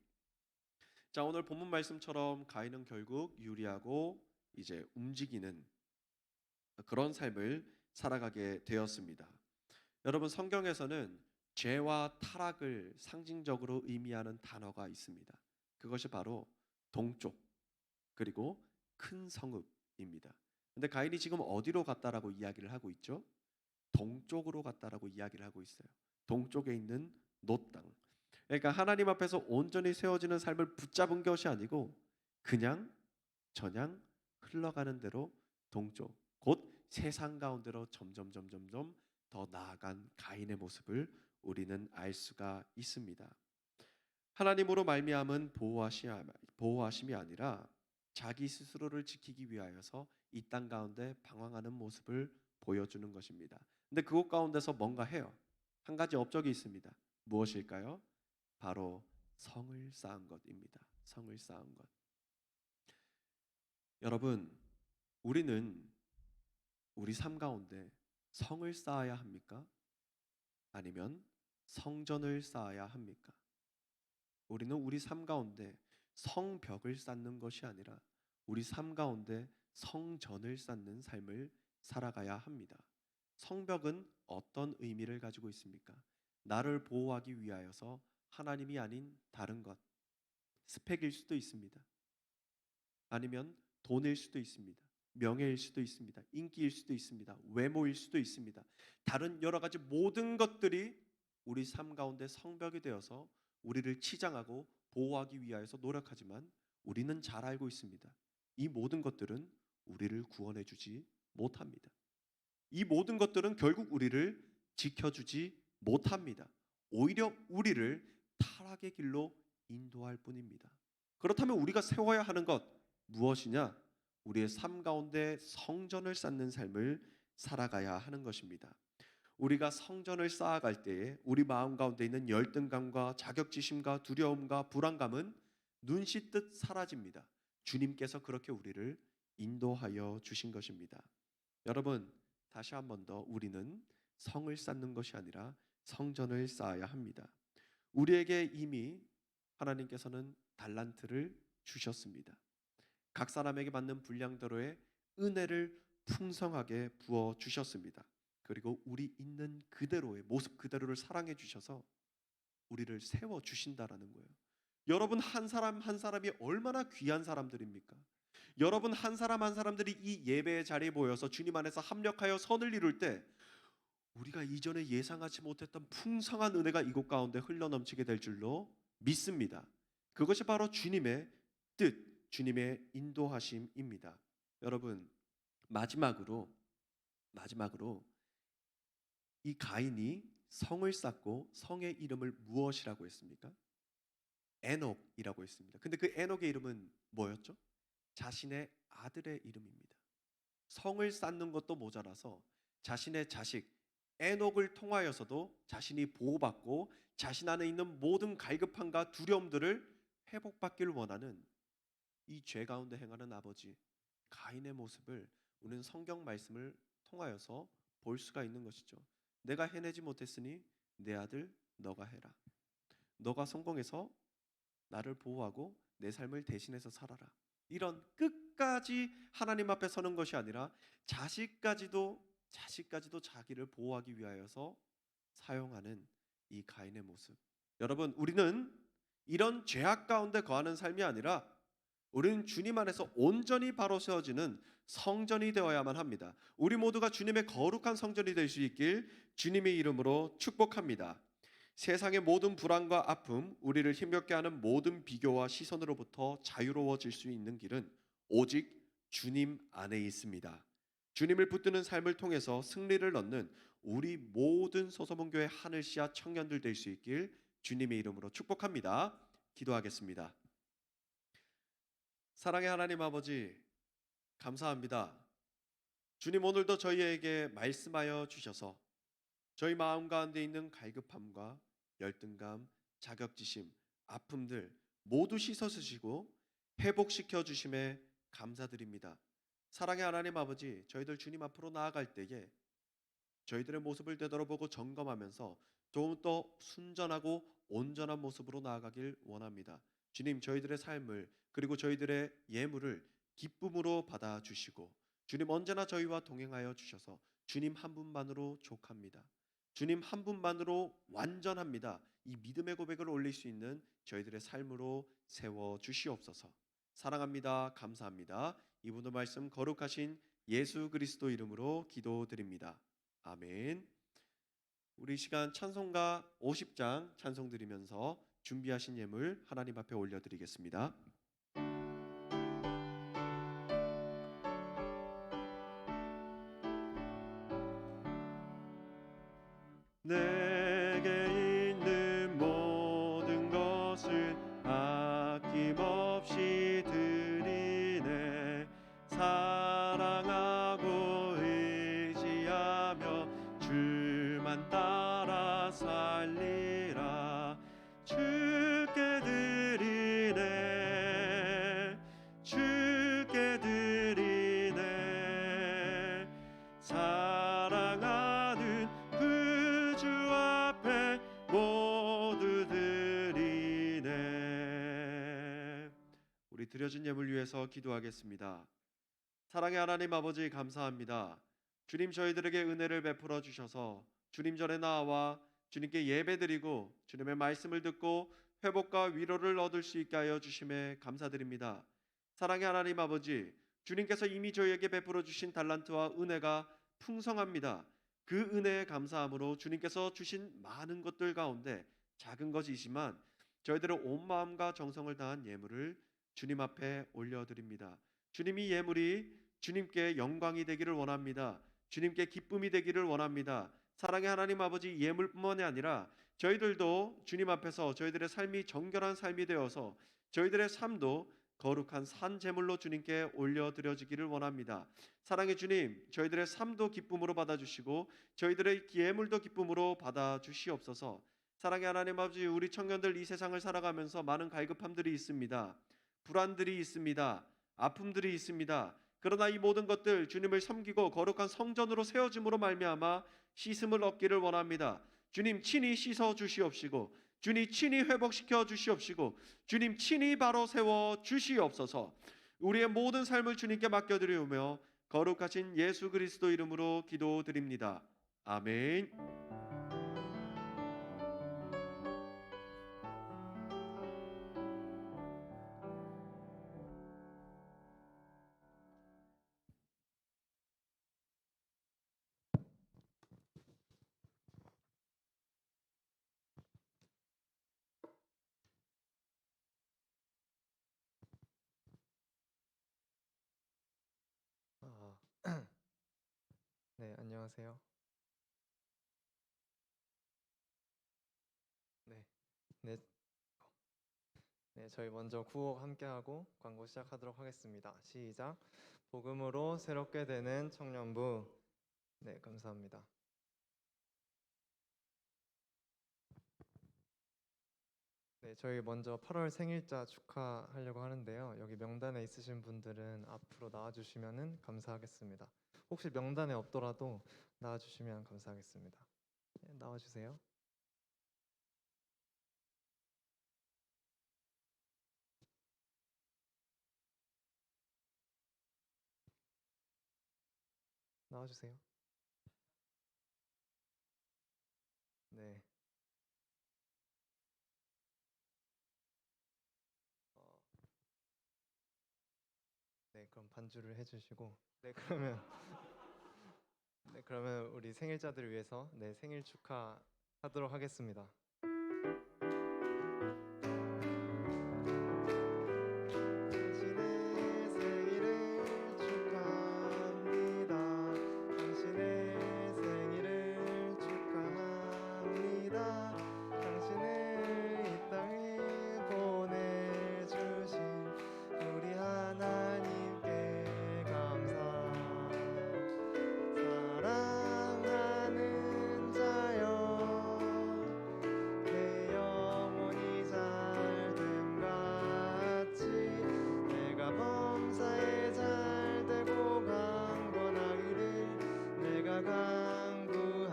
자, 오늘 본문 말씀처럼 가인은 결국 유리하고 이제 움직이는 그런 삶을 살아가게 되었습니다. 여러분, 성경에서는 죄와 타락을 상징적으로 의미하는 단어가 있습니다. 그것이 바로 동쪽 그리고 큰 성읍입니다. 근데 가인이 지금 어디로 갔다라고 이야기를 하고 있죠? 동쪽으로 갔다라고 이야기를 하고 있어요. 동쪽에 있는 놋 땅. 그러니까 하나님 앞에서 온전히 세워지는 삶을 붙잡은 것이 아니고 그냥 저냥 흘러가는 대로 동쪽, 곧 세상 가운데로 점점 더 나아간 가인의 모습을 우리는 알 수가 있습니다. 하나님으로 말미암은 보호하심이 아니라 자기 스스로를 지키기 위하여서 이 땅 가운데 방황하는 모습을 보여주는 것입니다. 근데 그곳 가운데서 뭔가 해요. 한 가지 업적이 있습니다. 무엇일까요? 바로 성을 쌓은 것입니다. 성을 쌓은 것. 여러분, 우리는 우리 삶 가운데 성을 쌓아야 합니까? 아니면 성전을 쌓아야 합니까? 우리는 우리 삶 가운데 성벽을 쌓는 것이 아니라 우리 삶 가운데 성전을 쌓는 삶을 살아가야 합니다. 성벽은 어떤 의미를 가지고 있습니까? 나를 보호하기 위하여서 하나님이 아닌 다른 것, 스펙일 수도 있습니다. 아니면 돈일 수도 있습니다. 명예일 수도 있습니다. 인기일 수도 있습니다. 외모일 수도 있습니다. 다른 여러 가지 모든 것들이 우리 삶 가운데 성벽이 되어서 우리를 치장하고 보호하기 위하여서 노력하지만 우리는 잘 알고 있습니다. 이 모든 것들은 우리를 구원해 주지 못합니다. 이 모든 것들은 결국 우리를 지켜주지 못합니다. 오히려 우리를 타락의 길로 인도할 뿐입니다. 그렇다면 우리가 세워야 하는 것 무엇이냐? 우리의 삶 가운데 성전을 쌓는 삶을 살아가야 하는 것입니다. 우리가 성전을 쌓아갈 때에 우리 마음 가운데 있는 열등감과 자격지심과 두려움과 불안감은 눈 씻듯 사라집니다. 주님께서 그렇게 우리를 인도하여 주신 것입니다. 여러분, 다시 한 번 더 우리는 성을 쌓는 것이 아니라 성전을 쌓아야 합니다. 우리에게 이미 하나님께서는 달란트를 주셨습니다. 각 사람에게 맞는 분량대로의 은혜를 풍성하게 부어 주셨습니다. 그리고 우리 있는 그대로의 모습 그대로를 사랑해 주셔서 우리를 세워 주신다라는 거예요. 여러분 한 사람 한 사람이 얼마나 귀한 사람들입니까? 여러분 한 사람 한 사람들이 이 예배의 자리에 모여서 주님 안에서 합력하여 선을 이룰 때 우리가 이전에 예상하지 못했던 풍성한 은혜가 이곳 가운데 흘러넘치게 될 줄로 믿습니다. 그것이 바로 주님의 뜻, 주님의 인도하심입니다. 여러분, 마지막으로 이 가인이 성을 쌓고 성의 이름을 무엇이라고 했습니까? 에녹이라고 했습니다. 근데 그 에녹의 이름은 뭐였죠? 자신의 아들의 이름입니다. 성을 쌓는 것도 모자라서 자신의 자식 에녹을 통하여서도 자신이 보호받고 자신 안에 있는 모든 갈급함과 두려움들을 회복받기를 원하는 이 죄 가운데 행하는 아버지 가인의 모습을 우리는 성경 말씀을 통하여서 볼 수가 있는 것이죠. 내가 해내지 못했으니 내 아들 너가 해라. 너가 성공해서 나를 보호하고 내 삶을 대신해서 살아라. 이런 끝까지 하나님 앞에 서는 것이 아니라 자식까지도 자기를 보호하기 위하여서 사용하는 이 가인의 모습. 여러분, 우리는 이런 죄악 가운데 거하는 삶이 아니라 우리는 주님 안에서 온전히 바로 세워지는 성전이 되어야만 합니다. 우리 모두가 주님의 거룩한 성전이 될 수 있길 주님의 이름으로 축복합니다. 세상의 모든 불안과 아픔, 우리를 힘겹게 하는 모든 비교와 시선으로부터 자유로워질 수 있는 길은 오직 주님 안에 있습니다. 주님을 붙드는 삶을 통해서 승리를 얻는 우리 모든 소서문교회 하늘씨앗 청년들 될 수 있길 주님의 이름으로 축복합니다. 기도하겠습니다. 사랑의 하나님 아버지, 감사합니다. 주님, 오늘도 저희에게 말씀하여 주셔서 저희 마음 가운데 있는 갈급함과 열등감, 자격지심, 아픔들 모두 씻어주시고 회복시켜 주심에 감사드립니다. 사랑의 하나님 아버지, 저희들 주님 앞으로 나아갈 때에 저희들의 모습을 되돌아보고 점검하면서 조금 더 순전하고 온전한 모습으로 나아가길 원합니다. 주님, 저희들의 삶을 그리고 저희들의 예물을 기쁨으로 받아주시고 주님 언제나 저희와 동행하여 주셔서 주님 한 분만으로 족합니다. 주님 한 분만으로 완전합니다. 이 믿음의 고백을 올릴 수 있는 저희들의 삶으로 세워주시옵소서. 사랑합니다. 감사합니다. 이분의 말씀 거룩하신 예수 그리스도 이름으로 기도드립니다. 아멘. 우리 시간 찬송가 50장 찬송 드리면서 준비하신 예물 하나님 앞에 올려드리겠습니다. 내게 있는 모든 것을 아낌없이 드리네. 사랑하고 의지하며 주만 따라 살리라. 주께 드리네. 주께 드리네. 사랑하는 그 주 앞에 모두 드리네. 우리 드려진 예물 위해서 기도하겠습니다. 사랑의 하나님 아버지 감사합니다. 주님 저희들에게 은혜를 베풀어 주셔서 주님 전에 나와 주님께 예배드리고 주님의 말씀을 듣고 회복과 위로를 얻을 수 있게 하여 주심에 감사드립니다. 사랑의 하나님 아버지, 주님께서 이미 저희에게 베풀어 주신 달란트와 은혜가 풍성합니다. 그 은혜에 감사함으로 주님께서 주신 많은 것들 가운데 작은 것이지만 저희들의 온 마음과 정성을 다한 예물을 주님 앞에 올려드립니다. 주님이 예물이 주님께 영광이 되기를 원합니다. 주님께 기쁨이 되기를 원합니다. 사랑의 하나님 아버지, 예물뿐만이 아니라 저희들도 주님 앞에서 저희들의 삶이 정결한 삶이 되어서 저희들의 삶도 거룩한 산 제물로 주님께 올려드려지기를 원합니다. 사랑의 주님, 저희들의 삶도 기쁨으로 받아주시고 저희들의 예물도 기쁨으로 받아주시옵소서. 사랑의 하나님 아버지, 우리 청년들 이 세상을 살아가면서 많은 갈급함들이 있습니다. 불안들이 있습니다. 아픔들이 있습니다. 그러나 이 모든 것들 주님을 섬기고 거룩한 성전으로 세워짐으로 말미암아 씻음을 얻기를 원합니다. 주님 친히 씻어 주시옵시고 주님 친히 회복시켜 주시옵시고 주님 친히 바로 세워 주시옵소서. 우리의 모든 삶을 주님께 맡겨드리오며 거룩하신 예수 그리스도 이름으로 기도드립니다. 아멘. 아, 네, 안녕하세요. 네, 네, 네, 저희 먼저 구호 함께하고 광고 시작하도록 하겠습니다. 시작. 복음으로 새롭게 되는 청년부. 네, 감사합니다. 네, 저희 먼저 8월 생일자 축하하려고 하는데요. 여기 명단에 있으신 분들은 앞으로 나와주시면 감사하겠습니다. 혹시 명단에 없더라도 나와주시면 감사하겠습니다. 네, 나와주세요. 나와주세요. 네. 어, 네, 그럼 반주를 해주시고, 네, 그러면 네, 그러면 우리 생일자들을 위해서 네, 생일 축하하도록 하겠습니다. 당신의 생일을 축하합니다. 당신의 생일을 축하합니다. 당신을 이 땅에 보내주신 우리 하나님께 감사. 사랑하는 자여, 내 영혼이 잘됨 같이 내가 범사에 잘되고 강권하기를 내가 간구합니다.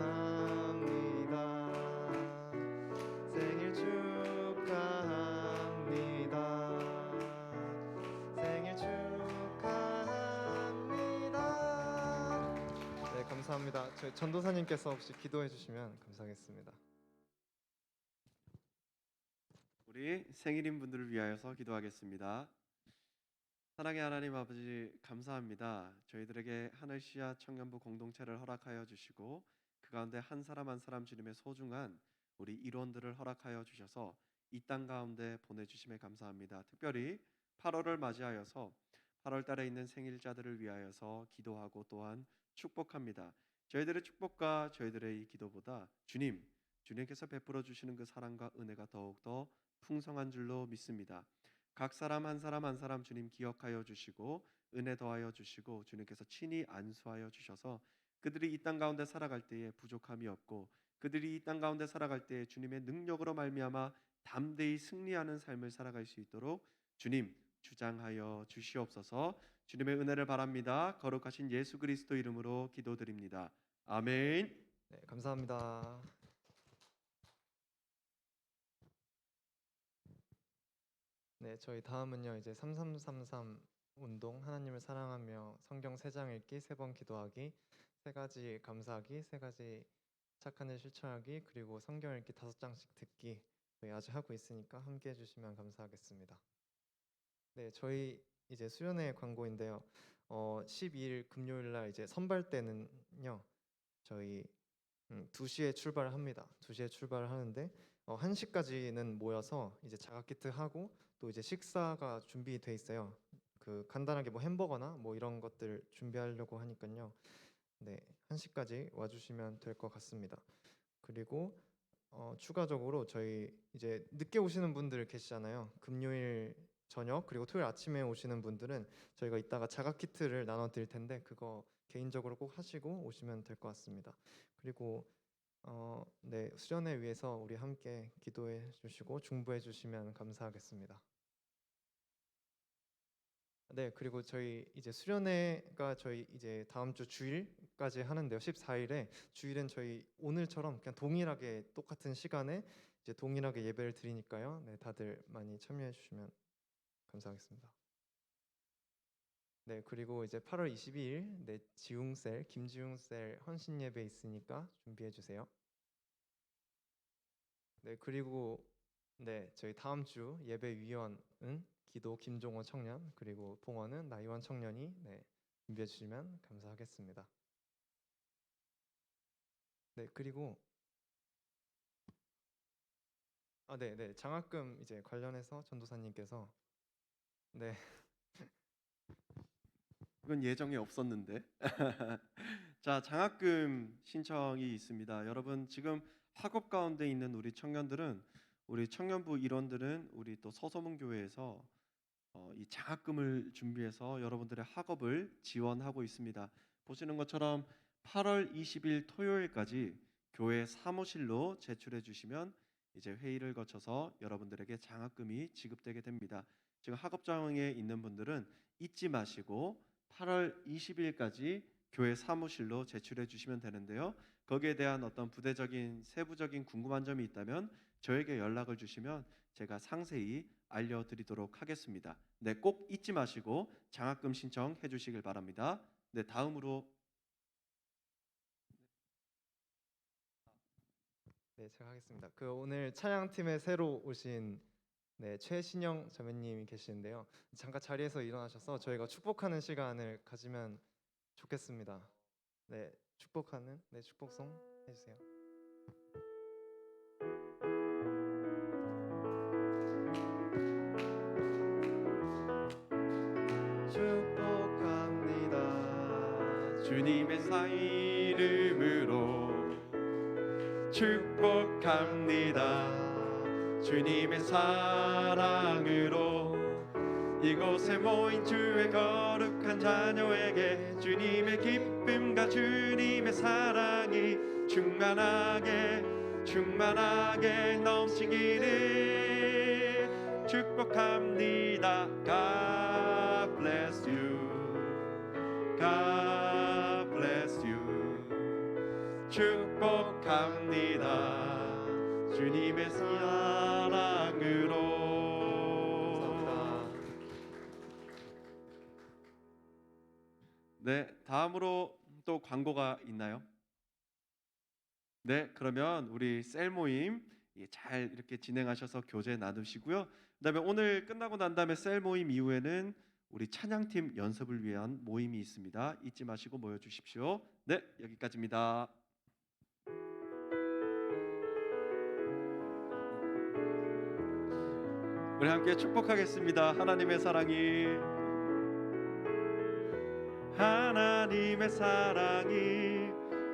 생일 축하합니다. 생일 축하합니다. 네, 감사합니다. 저희 전도사님께서 혹시 기도해 주시면 감사하겠습니다. 우리 생일인 분들을 위하여서 기도하겠습니다. 사랑의 하나님 아버지 감사합니다. 저희들에게 하늘시야 청년부 공동체를 허락하여 주시고 그 가운데 한 사람 한 사람 주님의 소중한 우리 일원들을 허락하여 주셔서 이 땅 가운데 보내주심에 감사합니다. 특별히 8월을 맞이하여서 8월 달에 있는 생일자들을 위하여서 기도하고 또한 축복합니다. 저희들의 축복과 저희들의 이 기도보다 주님께서 베풀어 주시는 그 사랑과 은혜가 더욱더 풍성한 줄로 믿습니다. 각 사람 한 사람 한 사람 주님 기억하여 주시고 은혜 더하여 주시고 주님께서 친히 안수하여 주셔서 그들이 이 땅 가운데 살아갈 때에 부족함이 없고 그들이 이 땅 가운데 살아갈 때에 주님의 능력으로 말미암아 담대히 승리하는 삶을 살아갈 수 있도록 주님 주장하여 주시옵소서. 주님의 은혜를 바랍니다. 거룩하신 예수 그리스도 이름으로 기도드립니다. 아멘. 네, 감사합니다. 네. 네, 저희 다음은요. 이제 3333 운동 하나님을 사랑하며 성경 3장 읽기, 3번 기도하기, 3가지 감사하기, 3가지 착한 일 실천하기, 그리고 성경 읽기 5장씩 듣기 저희 아직 하고 있으니까 함께 해주시면 감사하겠습니다. 네, 저희 이제 수련회 광고인데요. 12일 금요일 날 이제 선발 때는요. 저희 2시에 출발을 합니다. 2시에 출발을 하는데 1시까지는 모여서 이제 자가 키트 하고 또 이제 식사가 준비돼 있어요. 그 간단하게 뭐 햄버거나 뭐 이런 것들 준비하려고 하니까요. 네, 1시까지 와주시면 될 것 같습니다. 그리고 추가적으로 저희 이제 늦게 오시는 분들 계시잖아요. 금요일 저녁 그리고 토요일 아침에 오시는 분들은 저희가 이따가 자가 키트를 나눠 드릴 텐데 그거 개인적으로 꼭 하시고 오시면 될 것 같습니다. 그리고 네, 수련회 위해서 우리 함께 기도해 주시고 중보해 주시면 감사하겠습니다. 네, 그리고 저희 이제 수련회가 저희 이제 다음 주 주일까지 하는데요. 14일에 주일은 저희 오늘처럼 그냥 동일하게 똑같은 시간에 이제 동일하게 예배를 드리니까요. 네, 다들 많이 참여해 주시면 감사하겠습니다. 네, 그리고 이제 8월 22일 네, 지웅셀 김지웅셀 헌신 예배 있으니까 준비해 주세요. 네, 그리고 네, 저희 다음 주 예배 위원은 기도 김종원 청년 그리고 봉헌은 나이원 청년이 네, 준비해 주시면 감사하겠습니다. 네, 그리고 네, 장학금 이제 관련해서 전도사님께서 네, 이건 예정에 없었는데. 자, 장학금 신청이 있습니다. 여러분 지금 학업 가운데 있는 우리 청년들은 우리 청년부 일원들은 우리 또 서소문 교회에서 이 장학금을 준비해서 여러분들의 학업을 지원하고 있습니다. 보시는 것처럼 8월 20일 토요일까지 교회 사무실로 제출해 주시면 이제 회의를 거쳐서 여러분들에게 장학금이 지급되게 됩니다. 지금 학업장에 있는 분들은 잊지 마시고 8월 20일까지 교회 사무실로 제출해 주시면 되는데요. 거기에 대한 어떤 부대적인 세부적인 궁금한 점이 있다면 저에게 연락을 주시면 제가 상세히 알려드리도록 하겠습니다. 네, 꼭 잊지 마시고 장학금 신청해 주시길 바랍니다. 네, 다음으로 네, 제가 하겠습니다. 그 오늘 찬양팀에 새로 오신 네, 최신영 자매님이 계시는데요. 잠깐 자리에서 일어나셔서 저희가 축복하는 시간을 가지면 좋겠습니다. 네, 축복하는 네, 축복송 해주세요. 축복합니다. 주님의 사 이름으로 축복합니다. 주님의 사랑으로 이곳에 모인 주의 거룩한 자녀에게 주님의 기쁨과 주님의 사랑이 충만하게 넘치기를 축복합니다. God bless you. God bless you. 축복합니다. 주님의 사랑으로. 네, 다음으로 또 광고가 있나요? 네, 그러면 우리 셀 모임 잘 이렇게 진행하셔서 교제 나누시고요. 그다음에 오늘 끝나고 난 다음에 셀 모임 이후에는 우리 찬양팀 연습을 위한 모임이 있습니다. 잊지 마시고 모여 주십시오. 네, 여기까지입니다. 우리 함께 축복하겠습니다. 하나님의 사랑이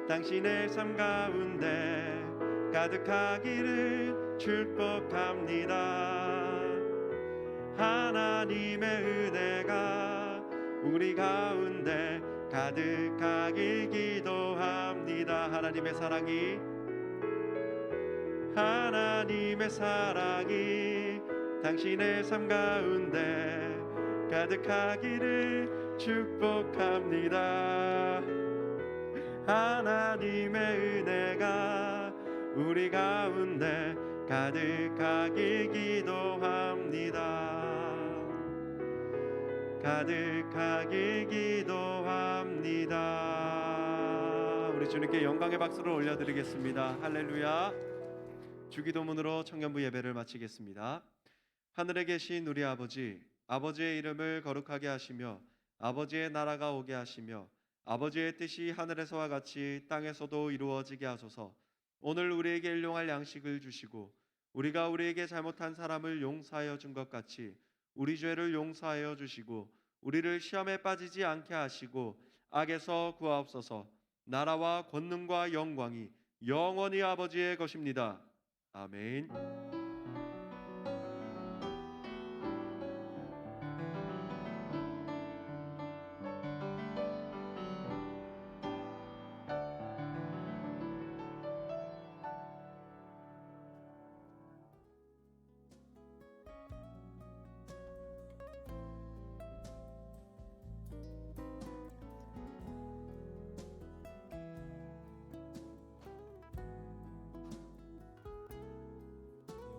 당신의 삶 가운데 가득하기를 축복합니다. 하나님의 은혜가 우리 가운데 가득하길 기도합니다. 하나님의 사랑이 당신의 삶 가운데 가득하기를 축복합니다. 하나님의 은혜가 우리 가운데 가득하길 기도합니다. 가득하길 기도합니다. 우리 주님께 영광의 박수를 올려드리겠습니다. 할렐루야. 주기도문으로 청년부 예배를 마치겠습니다. 하늘에 계신 우리 아버지, 아버지의 이름을 거룩하게 하시며 아버지의 나라가 오게 하시며 아버지의 뜻이 하늘에서와 같이 땅에서도 이루어지게 하소서. 오늘 우리에게 일용할 양식을 주시고 우리가 우리에게 잘못한 사람을 용서하여 준 것 같이 우리 죄를 용서하여 주시고 우리를 시험에 빠지지 않게 하시고 악에서 구하옵소서. 나라와 권능과 영광이 영원히 아버지의 것입니다. 아멘.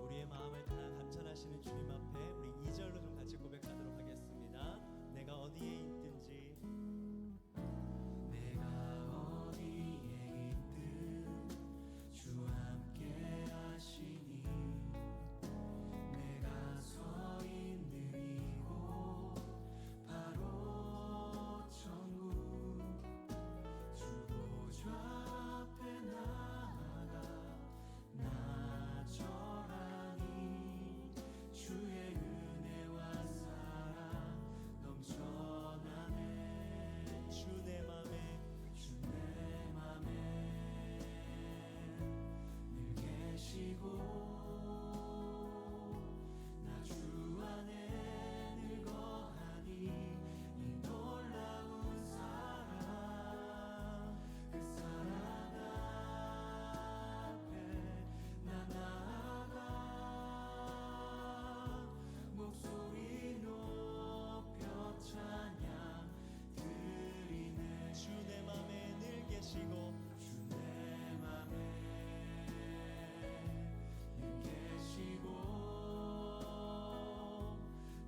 우리의 마음을 다 감찰하시는 주님 앞에 우리 2절로 좀 같이 고백하도록 하겠습니다. 내가 어디에 있든지 내가 어디에 있든 주 함께 하시니 내가 서 있는 이곳 바로 천국 주 보좌 앞에 나아가 나 절하니 주의 은혜와 사랑 넘쳐나네 주 내 맘에 주 내 맘에 늘 계시고 나 주 안에 늘 거하니 이 놀라운 사랑 그 사랑 앞에 나 나아가 목소리 높여 찬양 드리네 주 내 맘에 늘 계시고 주 내 맘에 늘 계시고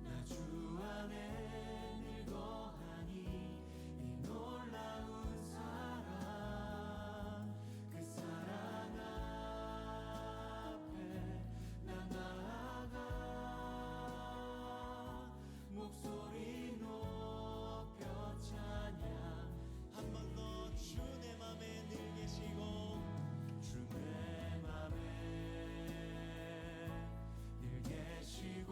나 주 안에 늘 거하니 이 놀라운 사랑 그 사랑 앞에 나 나아가 목소리 높여 찬양 한 번 더 주 내 맘에 늘 계시고 주 내 맘에 늘 계시고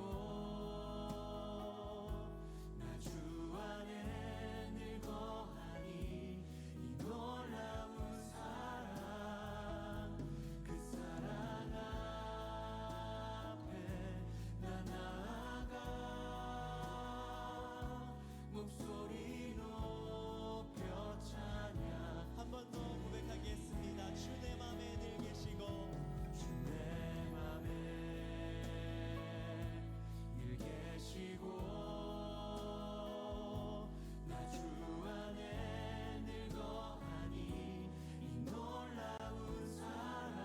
나 주 안에 늘 거하니 이 놀라운 사랑 그 사랑 앞에 나 나아가 목소리 높여 찬양 한 번 더 고백하겠습니다. 주 내 맘에 늘 계시고 주 내 맘에 늘 계시고 나 주 안에 늘 거하니 이 놀라운 사랑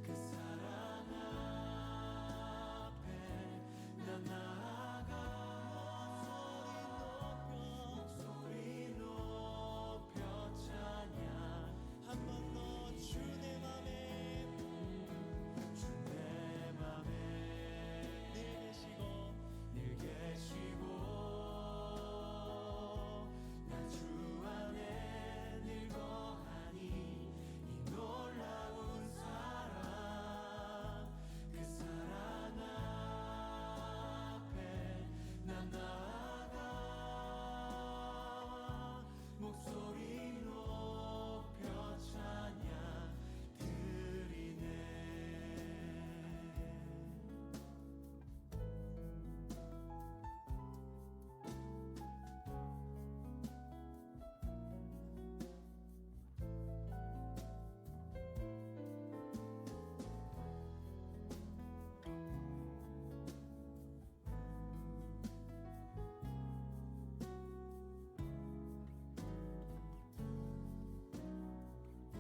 그 사랑 앞에 나 나아가 목소리 높여 찬양 한 번 더 주 내 맘에 주 내 맘에 늘 계시고 늘 계시고 나 주 안에 늘 거하니 이 놀라운 사랑 그 사랑 앞에 나 나아가 목소리 높여 찬양 드리네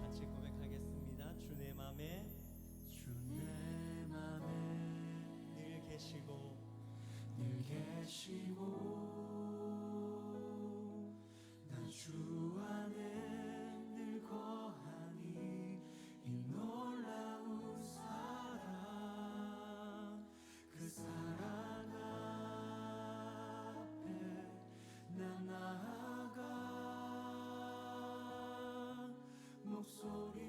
같이 고백하겠습니다. 주 내 맘에 주 내 맘에 늘 계시고 늘 계시고 목소리